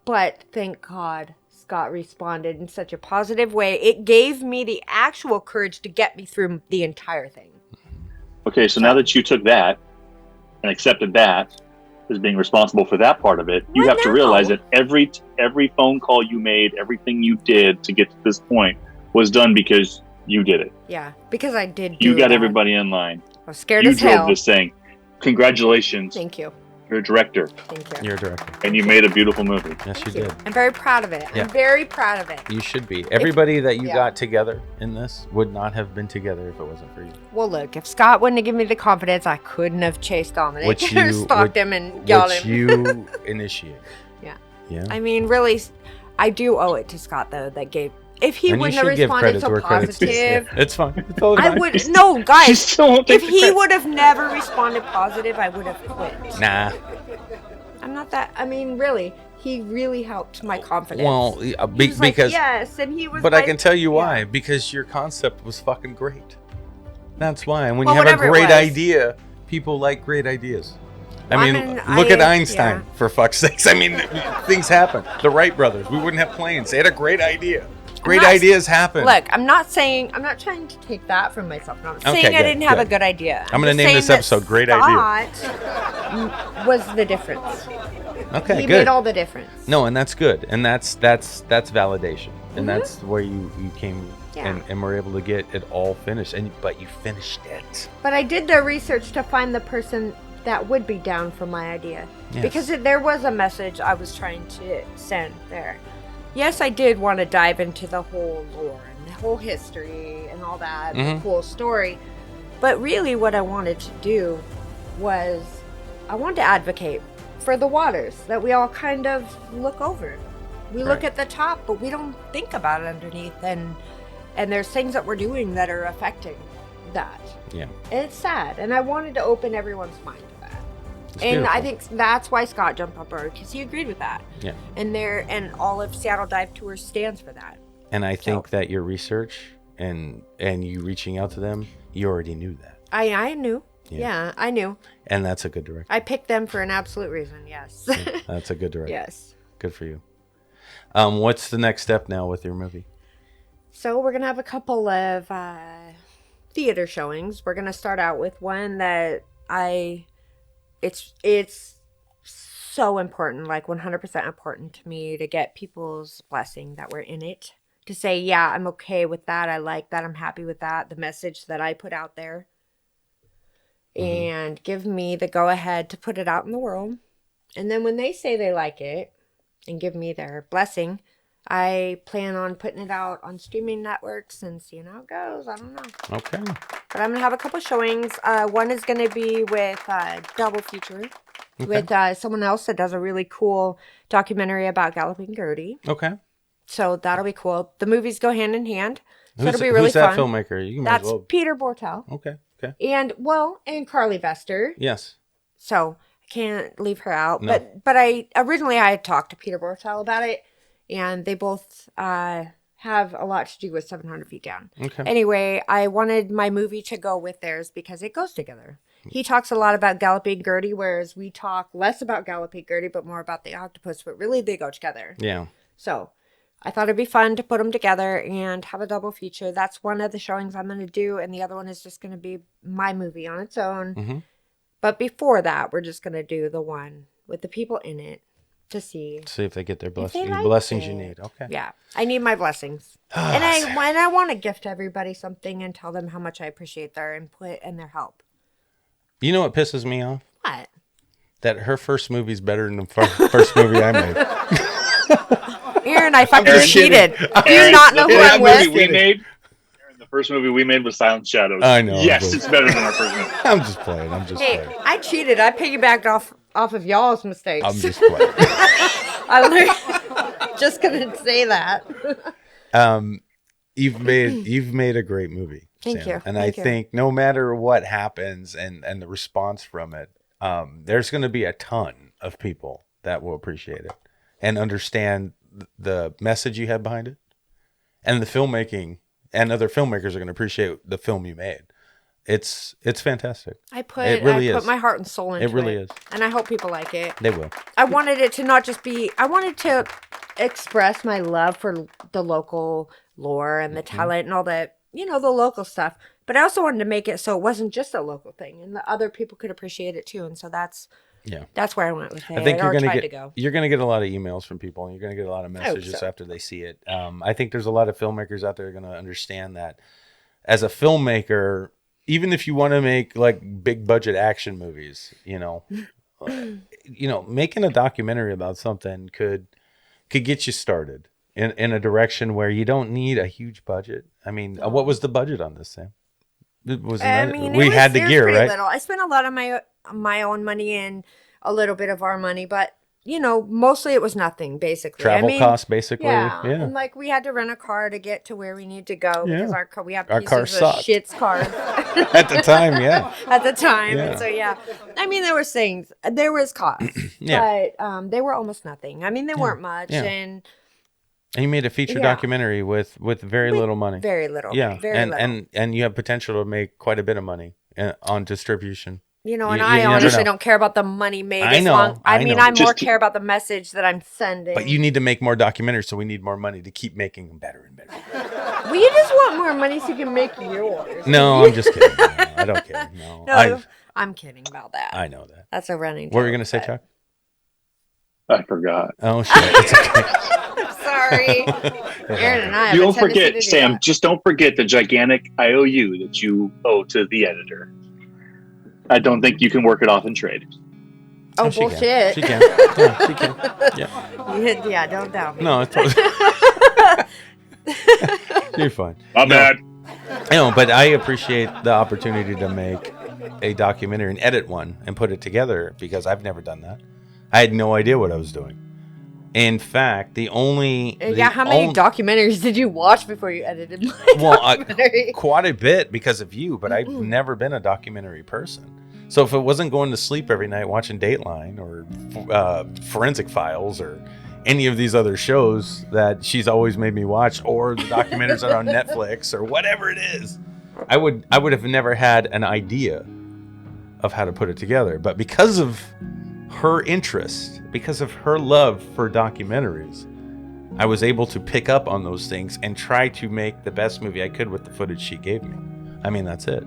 But thank God Scott responded in such a positive way. It gave me the actual courage to get me through the entire thing. Okay, so now that you took that and accepted that as being responsible for that part of it, you have to realize that every phone call you made, everything you did to get to this point was done because you did it. Yeah, because I did. You got everybody in line. I was scared you as hell. drove this thing. Congratulations. Thank you. You're a director. Thank you. You're a director. And you made a beautiful movie. Yes, you did. I'm very proud of it. Yeah. I'm very proud of it. You should be. Everybody that you got together in this would not have been together if it wasn't for you. Well, look, if Scott wouldn't have given me the confidence, I couldn't have chased Dominic or stalked him and yelled at him. You initiated. Yeah. I mean, really, I do owe it to Scott, though, that gave... If he wouldn't have responded so positive... It's fine. It's totally fine. I would... No, guys, if he would have never responded positive, I would have quit. Nah. I'm not that... I mean, really, he really helped my confidence. Well, he was because... like, yes, and he was But like, I can tell you why. Because your concept was fucking great. That's why. And when Well, you have a whatever it great was. idea, people like great ideas. Well, I mean, look at Einstein, yeah. for fuck's sakes. I mean, things happen. The Wright brothers, we wouldn't have planes. They had a great idea. Great ideas happen. Look, I'm not trying to take that from myself. I'm not saying I didn't have a good idea. I'm going to name this episode Great Idea. Scott was the difference. Okay, he good. made all the difference. No, and that's good. And that's validation. And that's where you came and were able to get it all finished. But you finished it. But I did the research to find the person that would be down for my idea. Yes. Because there was a message I was trying to send there. Yes, I did want to dive into the whole lore and the whole history and all that, the cool story. But really what I wanted to do was I wanted to advocate for the waters that we all kind of look over. We look at the top, but we don't think about it underneath. And there's things that we're doing that are affecting that. Yeah. And it's sad. And I wanted to open everyone's mind to that. It's and beautiful. I think that's why Scott jumped on board, because he agreed with that. Yeah. And all of Seattle Dive Tours stands for that. And I think that your research and you reaching out to them, you already knew that. I knew. Yeah, I knew. And that's a good direction. I picked them for an absolute reason, yes. Yeah, that's a good direction. Yes. Good for you. What's the next step now with your movie? So we're going to have a couple of theater showings. We're going to start out with one that it's so important, like 100% important to me to get people's blessing that we're in it. To say, yeah, I'm okay with that. I like that. I'm happy with that. The message that I put out there. And give me the go-ahead to put it out in the world. And then when they say they like it and give me their blessing, I plan on putting it out on streaming networks and seeing how it goes. I don't know. Okay. But I'm going to have a couple showings. One is going to be with double feature with someone else that does a really cool documentary about Galloping Gertie. Okay. So that'll be cool. The movies go hand in hand. So it'll be really who's that fun. filmmaker? You might That's as well. Peter Bortel. Okay. Okay. And Carly Vester. Yes. So I can't leave her out. No. But I had talked to Peter Bortel about it, and they both have a lot to do with 700 Feet Down. Okay. Anyway, I wanted my movie to go with theirs because it goes together. He talks a lot about Galloping Gertie, whereas we talk less about Galloping Gertie, but more about the octopus. But really, they go together. Yeah. So I thought it'd be fun to put them together and have a double feature. That's one of the showings I'm going to do, and the other one is just going to be my movie on its own. Mm-hmm. But before that, we're just going to do the one with the people in it to see if they get their if they like blessings it. you need. Okay. Yeah, I need my blessings. And I want to gift everybody something and tell them how much I appreciate their input and their help. You know what pisses me off? What? That her first movie's better than the first movie I made. Aaron, I fucking Aaron, cheated. Do you Aaron, not know the who first I'm movie with? we made. Aaron, the first movie we made was Silent Shadows. I know. Yes, it's better than our first movie. I'm just playing. Hey, I cheated. I piggybacked off of y'all's mistakes. I'm just playing. I learned, just gonna say that. You've made a great movie. Thank Sam. you. And Thank I you. think no matter what happens and the response from it, there's going to be a ton of people that will appreciate it and understand the message you had behind it, and the filmmaking, and other filmmakers are going to appreciate the film you made. It's fantastic. I put my heart and soul into it. It really is. And I hope people like it. They will. I wanted it to not just be, I wanted to express my love for the local lore and the talent and all that, the local stuff. But I also wanted to make it so it wasn't just a local thing and the other people could appreciate it too. And so that's where I went with it. I think you're going to to go. You're going to get a lot of emails from people, and you're going to get a lot of messages after they see it. I think there's a lot of filmmakers out there going to understand that as a filmmaker, even if you want to make like big budget action movies, making a documentary about something could get you started in a direction where you don't need a huge budget. I mean, what was the budget on this, Sam? We had the gear, right? Little. I spent a lot of my own money and a little bit of our money, but mostly it was nothing, basically. Travel costs, basically. Yeah. And like we had to rent a car to get to where we need to go because our car car sucked. Shit's car At the time, yeah. At the time, Yeah. and so there was things, there was costs, but they were almost nothing. I mean, they weren't much, and you made a feature documentary with very little money. Very little. Yeah, very little. And you have potential to make quite a bit of money on distribution. And I honestly don't care about the money made. I know. I more care about the message that I'm sending. But you need to make more documentaries, so we need more money to keep making them better and better. Well, you just want more money so you can make yours. No, I'm just kidding. No, I don't care. No, I'm kidding about that. I know that. That's a running joke. What were you going to say, Chuck? I forgot. Oh, shit. It's okay. Sorry. Aaron and I have Don't forget, Sam, just don't forget the gigantic IOU that you owe to the editor. I don't think you can work it off in trade. Oh, bullshit. She can. Yeah, she can. Yeah. Yeah, don't doubt me. No, it's totally... You're fine. My bad. No, but I appreciate the opportunity to make a documentary and edit one and put it together because I've never done that. I had no idea what I was doing. In fact, how many documentaries did you watch before you edited my documentary? Quite a bit because of you, but I've never been a documentary person. So if it wasn't going to sleep every night watching Dateline or Forensic Files or any of these other shows that she's always made me watch, or the documentaries that are on Netflix or whatever it is, I would have never had an idea of how to put it together. But because of her interest, because of her love for documentaries, I was able to pick up on those things and try to make the best movie I could with the footage she gave me. I mean, that's it.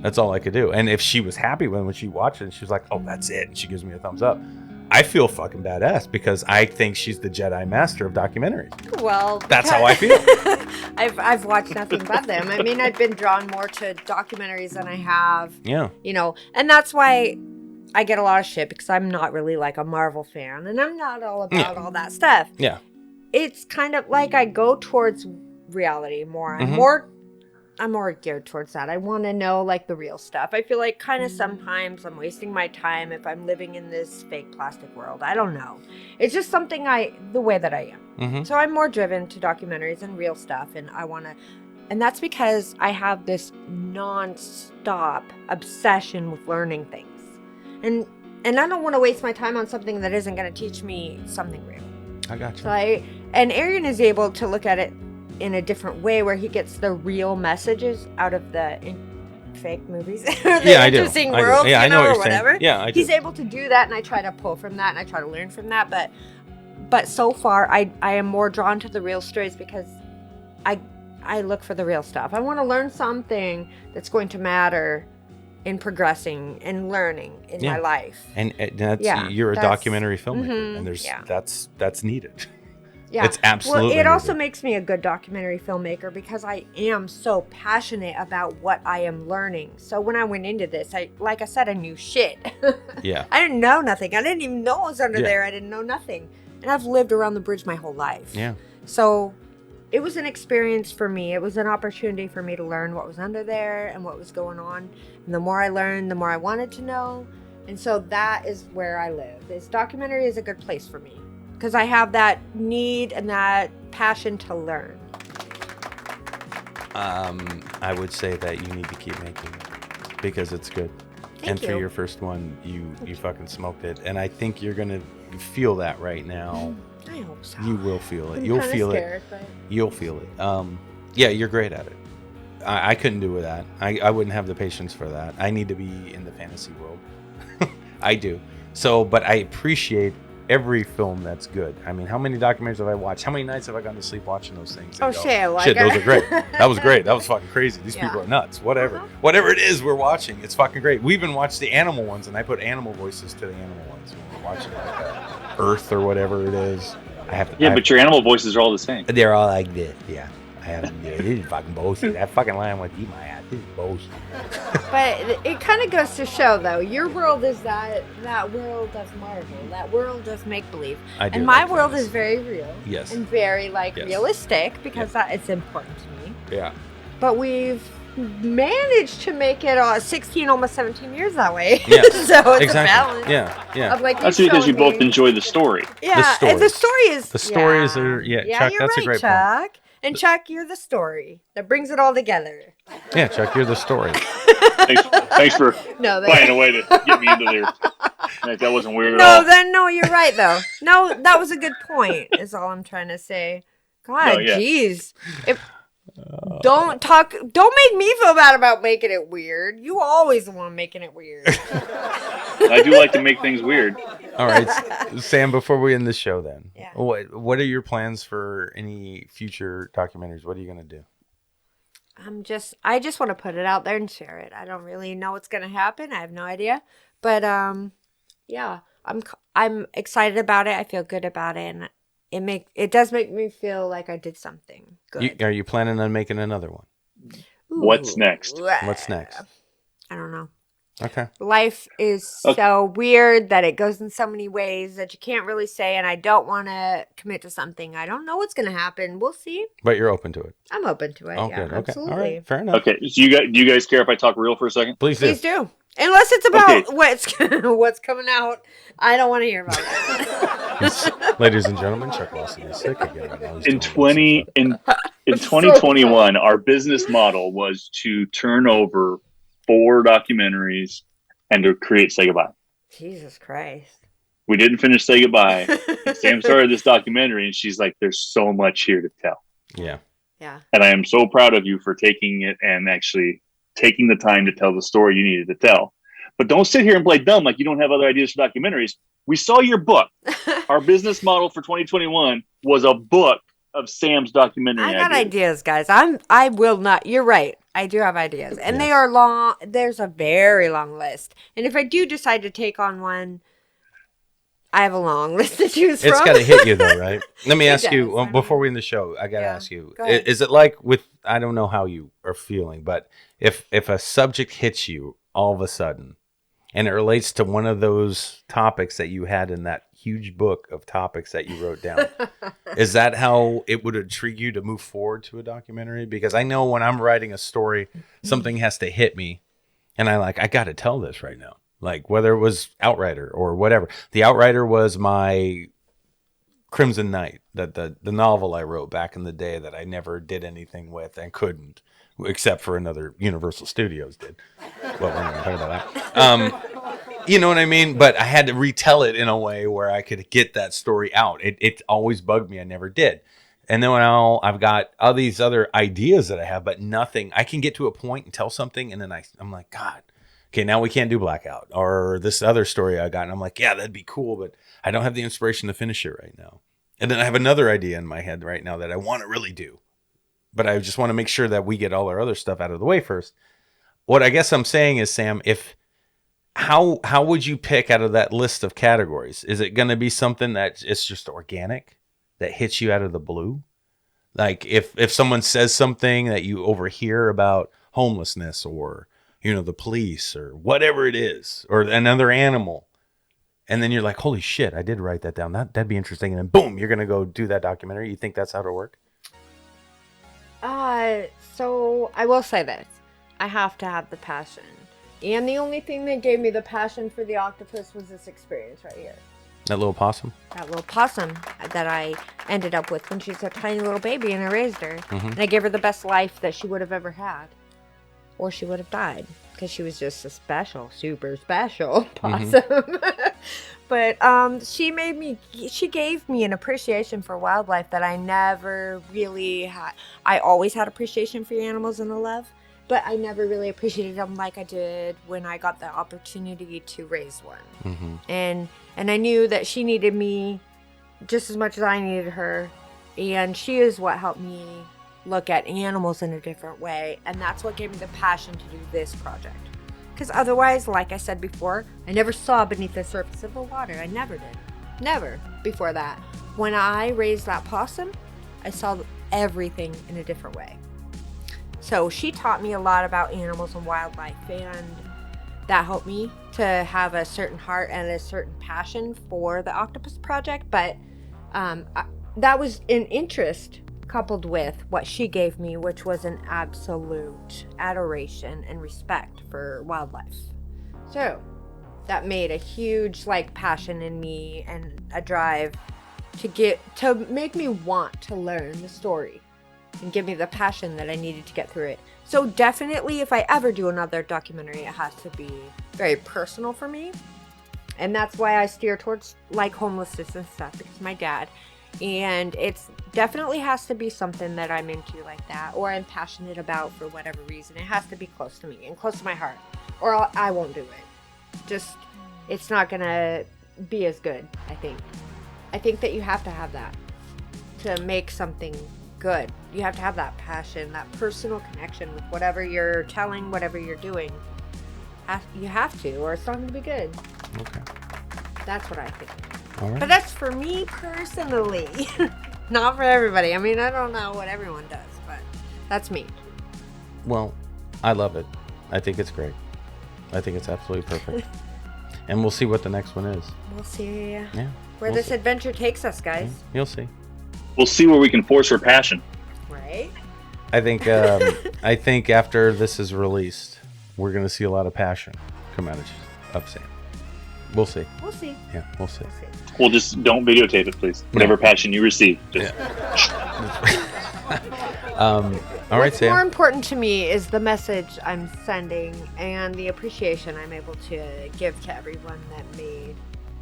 That's all I could do. And if she was happy when she watched it and she was like, oh, that's it, and she gives me a thumbs up, I feel fucking badass because I think she's the Jedi Master of documentaries. Well, that's how I feel. I've watched nothing but them. I mean, I've been drawn more to documentaries than I have. Yeah. And that's why I get a lot of shit because I'm not really like a Marvel fan and I'm not all about all that stuff. Yeah. it's kind of like I go towards reality more. I'm more geared towards that. I want to know like the real stuff. I feel like kind of sometimes I'm wasting my time if I'm living in this fake plastic world. I don't know. It's just something the way that I am. So I'm more driven to documentaries and real stuff, and and that's because I have this non-stop obsession with learning things. And I don't want to waste my time on something that isn't going to teach me something real. I got you. So and Arian is able to look at it in a different way where he gets the real messages out of the fake movies. Interesting world, I know what or you're whatever. saying. Yeah, I do. He's able to do that, and I try to pull from that, and I try to learn from that. But so far, I am more drawn to the real stories because I look for the real stuff. I want to learn something that's going to matter in progressing and learning in my life. And you're a documentary filmmaker, and that's needed. Yeah. It's absolutely Well, it also makes me a good documentary filmmaker because I am so passionate about what I am learning. So when I went into this, like I said, I knew shit. Yeah. I didn't know nothing. I didn't even know what was under there. I didn't know nothing. And I've lived around the bridge my whole life. Yeah. So it was an experience for me. It was an opportunity for me to learn what was under there and what was going on. And the more I learned, the more I wanted to know. And so that is where I live. This documentary is a good place for me because I have that need and that passion to learn. I would say that you need to keep making it because it's good. Thank For you. your first one, you fucking smoked it. And I think you're going to feel that right now. I hope so. You will feel it. I'm You'll kinda feel scared, it. but- You'll feel it. Yeah, you're great at it. I couldn't do with that. I wouldn't have the patience for that. I need to be in the fantasy world. I do. So, but I appreciate every film that's good. I mean, how many documentaries have I watched? How many nights have I gone to sleep watching those things? Oh, shit. Like Shit, those are great. That was great. That was fucking crazy. These people are nuts. Whatever. Whatever it is we're watching, it's fucking great. We even watched the animal ones, and I put animal voices to the animal ones when we're watching like Earth or whatever it is. But your animal voices are all the same. They're all like this, yeah. I have this is fucking bullshit. That fucking lion went to eat my ass. This is bullshit. But it kind of goes to show, though, your world is that world of Marvel, that world of make-believe. I do and my like world things. is very real. Yes. And very, realistic because it's important to me. Yeah. But we've managed to make it 16, almost 17 years that way. Yeah. So it's Exactly. a balance. Yeah. Of, like, That's you because you showing both me- enjoy the story. Yeah, The and the story is... The stories are... Yeah, Chuck, you're that's right, a great Chuck. point. And Chuck, you're the story that brings it all together. Yeah, Chuck, you're the story. Thanks for No, finding a way to get me into there. Like, that wasn't weird at all. No, you're right, though. No, that was a good point, is all I'm trying to say. God, jeez. Don't make me feel bad about making it weird. You always the one making it weird. I do like to make things weird. All right, Sam, before we end the show then, Yeah. what are your plans for any future documentaries? What are you going to do? I just want to put it out there and share it. I don't really know what's going to happen. I have no idea. But yeah, I'm excited about it. I feel good about it, and it does make me feel like I did something good. Are you planning on making another one? What's next? What's next? I don't know. Okay. Life is so weird that it goes in so many ways that you can't really say, and I don't want to commit to something. I don't know what's going to happen. We'll see. But you're open to it. I'm open to it. Oh, Yeah, good. Okay. absolutely. All right. Fair enough. Okay, so do you guys care if I talk real for a second? Please do. Please do. Unless it's about Okay. what's coming out. I don't want to hear about it. Ladies and gentlemen, Chuck Lawson is sick again. Right now. He's In doing this. 2021, our business model was to turn over 4 documentaries and to create Say Goodbye. Jesus Christ. We didn't finish Say Goodbye. Sam started this documentary, and she's like, "There's so much here to tell." Yeah. Yeah. And I am so proud of you for taking it and actually taking the time to tell the story you needed to tell. But don't sit here and play dumb like you don't have other ideas for documentaries. We saw your book. Our business model for 2021 was a book of Sam's documentary I got ideas, guys. I will not. You're right. I do have ideas. And they are long. There's a very long list. And if I do decide to take on one, I have a long list to choose from. It's got to hit you though, right? Let me ask you, does, before we end the show, I got to ask you, Go ahead. is it like with, I don't know how you are feeling, but if a subject hits you all of a sudden and it relates to one of those topics that you had in that huge book of topics that you wrote down. Is that how it would intrigue you to move forward to a documentary? Because I know when I'm writing a story, something has to hit me, and I got to tell this right now. Like whether it was Outrider or whatever. The Outrider was my Crimson Knight, the novel I wrote back in the day that I never did anything with and couldn't, except for another Universal Studios did. Well, we're not going to talk about that. You know what I mean? But I had to retell it in a way where I could get that story out. It always bugged me. I never did. And then now I've got all these other ideas that I have, but nothing. I can get to a point and tell something, and then I'm like, God, okay, now we can't do Blackout. Or this other story I got, and I'm like, yeah, that'd be cool, but I don't have the inspiration to finish it right now. And then I have another idea in my head right now that I want to really do. But I just want to make sure that we get all our other stuff out of the way first. What I guess I'm saying is, Sam, how would you pick out of that list of categories? Is it going to be something that it's just organic, that hits you out of the blue? Like if someone says something that you overhear about homelessness or, the police or whatever it is, or another animal, and then you're like, holy shit, I did write that down. That'd be interesting. And then boom, you're going to go do that documentary. You think that's how it'll work? So I will say this. I have to have the passion. And the only thing that gave me the passion for the octopus was this experience right here. That little possum? That little possum that I ended up with when she was a tiny little baby, and I raised her. Mm-hmm. And I gave her the best life that she would have ever had. Or she would have died. Because she was just a special, super special possum. Mm-hmm. But she gave me an appreciation for wildlife that I never really had. I always had appreciation for animals and a love, but I never really appreciated them like I did when I got the opportunity to raise one. Mm-hmm. And I knew that she needed me just as much as I needed her, and she is what helped me look at animals in a different way, and that's what gave me the passion to do this project. Because otherwise, like I said before, I never saw beneath the surface of the water. I never did. Never before that. When I raised that possum, I saw everything in a different way. So she taught me a lot about animals and wildlife, and that helped me to have a certain heart and a certain passion for the Octopus Project. But that was an interest coupled with what she gave me, which was an absolute adoration and respect for wildlife. So that made a huge passion in me and a drive to make me want to learn the story and give me the passion that I needed to get through it. So definitely, if I ever do another documentary, it has to be very personal for me. And that's why I steer towards homelessness and stuff, because my dad. And it's definitely has to be something that I'm into like that, or I'm passionate about for whatever reason. It has to be close to me and close to my heart, or I won't do it. It's not gonna be as good, I think. I think that you have to have that to make something good. You have to have that passion, that personal connection with whatever you're telling, whatever you're doing. You have to, or it's not gonna be good. Okay. That's what I think. All right. But that's for me personally, not for everybody. I mean, I don't know what everyone does, but that's me. Well, I love it. I think it's great. I think it's absolutely perfect. And we'll see what the next one is. We'll see where this adventure takes us, guys. Yeah, you'll see. We'll see where we can force her passion. Right? I think after this is released, we're going to see a lot of passion come out of Sam. We'll see. We'll see. Yeah, we'll see. Well, just don't videotape it, please. Whatever passion you receive. Just... All right, What's Sam. more important to me is the message I'm sending and the appreciation I'm able to give to everyone that made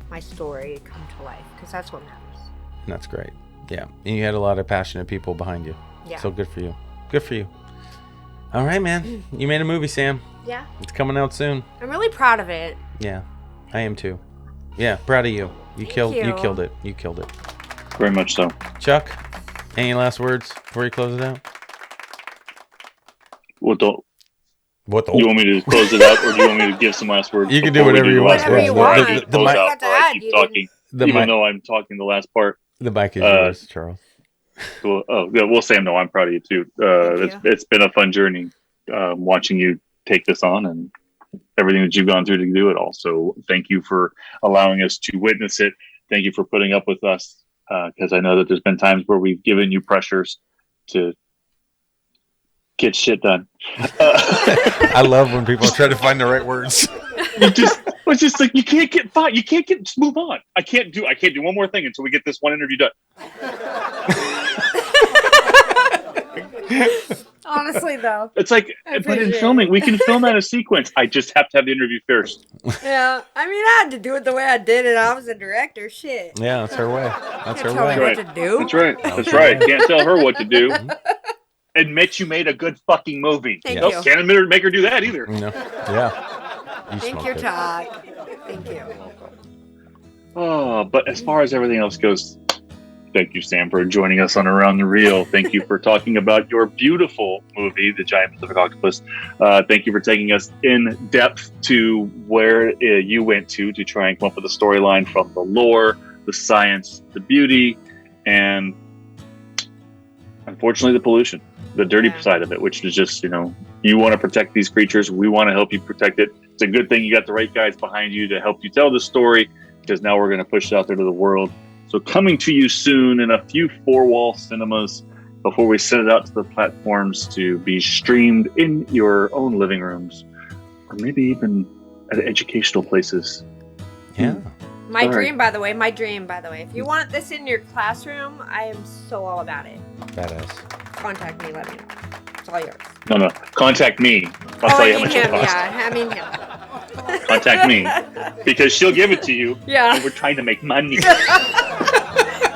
my story come to life, because that's what matters. That's great. Yeah, and you had a lot of passionate people behind you. Yeah. So good for you. Good for you. All right, man. You made a movie, Sam. Yeah. It's coming out soon. I'm really proud of it. Yeah, I am too. Yeah, proud of you. You killed it. You killed it. Very much so. Chuck, any last words before you close it out? What the? Do you want me to close it out, or do you want me to give some last words? You can do whatever you want. Whatever you want. Talking, even though I'm talking the last part. The mic is yours, Charles. Cool. Oh, yeah. Well, Sam, no, I'm proud of you too. It's been a fun journey watching you take this on and everything that you've gone through to do it all. So thank you for allowing us to witness it thank you for putting up with us, because I know that there's been times where we've given you pressures to get shit done. I love when people try to find the right words. It's just like you can't get fine. You can't get just move on. I can't do one more thing until we get this one interview done. Honestly, though. It's like, but in filming, we can film out a sequence. I just have to have the interview first. Yeah. I mean, I had to do it the way I did it. I was a director. Shit. Yeah, that's her way. That's her Tell me way. what to do. That's right. That's right. Can't tell her what to do. Admit you made a good fucking movie. Thank Nope, you. can't admit her, make her do that either. No. Yeah. You Thank smoked you, it. Todd. Thank you. Oh, but as far as everything else goes, thank you, Sam, for joining us on Around the Reel. Thank you for talking about your beautiful movie, The Giant Pacific Octopus. Thank you for taking us in depth to where you went to try and come up with a storyline from the lore, the science, the beauty, and unfortunately the pollution, the dirty side of it, which is just, you want to protect these creatures. We want to help you protect it. It's a good thing you got the right guys behind you to help you tell the story, because now we're going to push it out there to the world. So coming to you soon in a few four-wall cinemas before we send it out to the platforms to be streamed in your own living rooms, or maybe even at educational places. Yeah. My dream, by the way. If you want this in your classroom, I am so all about it. Badass. Contact me. Let me know. It's all yours. No. Contact me. I'll tell you how much it him. costs. Yeah, I mean him. Contact me. Because she'll give it to you. Yeah. And we're trying to make money.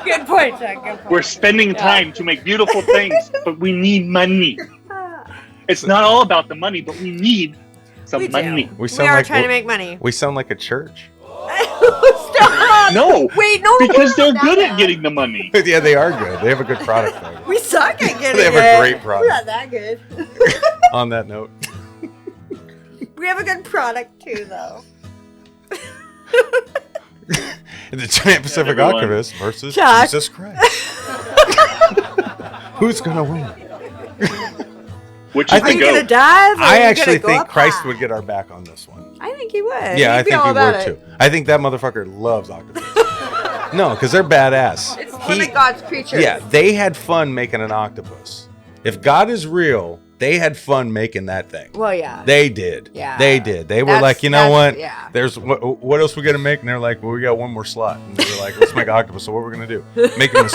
Good point, Chuck. Good point. We're spending time to make beautiful things, but we need money. It's not all about the money, but we need some money. We are trying to make money. We sound like a church. Stop! No. Wait, no. Because they're good at getting the money. Yeah, they are good. They have a good product. Though. We suck at getting They have it. a great product. We're not that good. On that note. We have a good product, too, though. The Giant Pacific everyone. Octopus versus Chuck. Jesus Christ. Who's going to win? Which I is Are the you going to goat. dive? Or I are you actually gonna go think up Christ high? would get our back on this one. I think he would. Yeah, I He'd be think all he about would it. too. I think that motherfucker loves octopus. No, because they're badass. It's one of God's creatures. Yeah, they had fun making an octopus. If God is real, they had fun making that thing. Well, yeah. They did. Yeah. They did. They were That's- like, you know that's- what? yeah. There's what else we gonna make? And they're like, well, we got one more slot. And they were like, let's make octopus. So what we're gonna do? Make them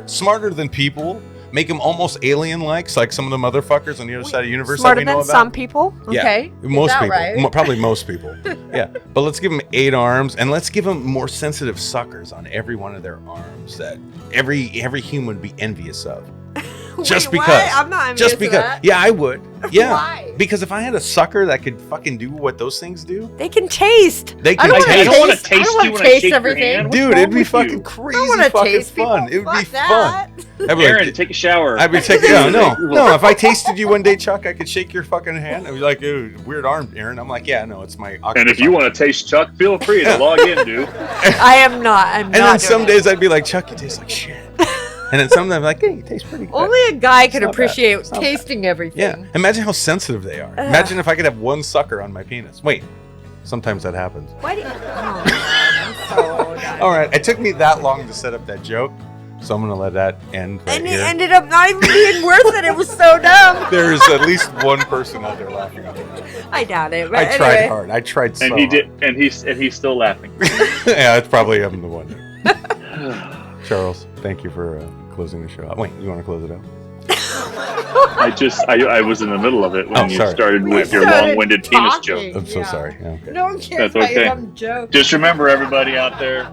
smarter than people. Make them almost alien-like, like some of the motherfuckers on the other side of the universe Smarter that we know than about. some people? Yeah, Okay. most Is that people. right? Probably most people. Yeah, but let's give them 8 arms, and let's give them more sensitive suckers on every one of their arms that every human would be envious of. Just Wait, because. what? I'm not envious Just of because. that. Yeah, I would. Yeah. Why? Because if I had a sucker that could fucking do what those things do, They can taste. They I can don't taste. wanna I don't want to taste- taste I don't you wanna when I taste shake everything. your hand. What's dude, wrong it'd be with fucking you? I crazy don't want to fucking taste fun. people. It would be Fuck fun. that. I'd be Aaron, like, take a shower. I'd be taking no. If I tasted you one day, Chuck, I could shake your fucking hand. I'd be like, "Ew, weird arm, Aaron." I'm like, "Yeah, no, it's my." And if you want to taste Chuck, feel free to log in, dude. I am not. I'm and not. then some doing days I'd be like, "Chuck, you taste like shit," and then sometimes I'm like, "Hey, you taste pretty good." Only a guy can not bad. appreciate It's not tasting everything. Yeah, imagine how sensitive they are. Imagine if I could have one sucker on my penis. Wait, sometimes that happens. Why do you... Oh, my God. I'm so done. All right, it took me that long to set up that joke, so I'm gonna let that end right And it here. ended up not even being worth it. It was so dumb. There is at least one person out there laughing at it. I doubt it. But I tried anyway. hard. I tried so And he did, hard. and he's still laughing. Yeah, it's probably him the one. Charles, thank you for closing the show out. Wait, you want to close it out? I was in the middle of it when Oh, you sorry. started with your started long-winded penis talking. joke. I'm so Yeah. sorry. Yeah, okay. No one cares That's about your okay. dumb joke. Just remember, everybody out there,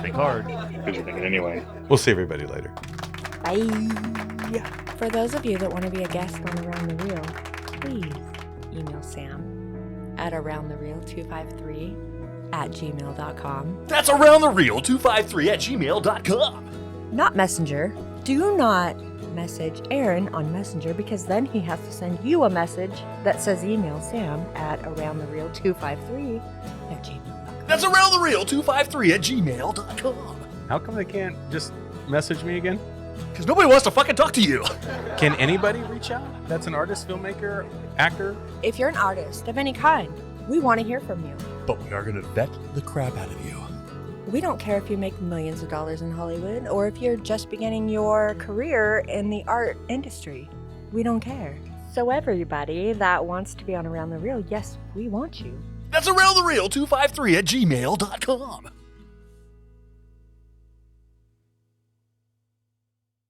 think hard, because you're thinking anyway. We'll see everybody later. Bye. For those of you that want to be a guest on Around the Reel, please email Sam at aroundthereal253@gmail.com. That's aroundthereal253@gmail.com. Not Messenger. Do not message Aaron on Messenger because then he has to send you a message that says email Sam at aroundthereal253@gmail.com. That's aroundthereal253@gmail.com. How come they can't just message me again? Because nobody wants to fucking talk to you. Can anybody reach out? That's an artist, filmmaker, actor? If you're an artist of any kind, we want to hear from you. But we are going to vet the crap out of you. We don't care if you make millions of dollars in Hollywood or if you're just beginning your career in the art industry. We don't care. So everybody that wants to be on Around the Reel, yes, we want you. That's aroundthereal253 at gmail.com.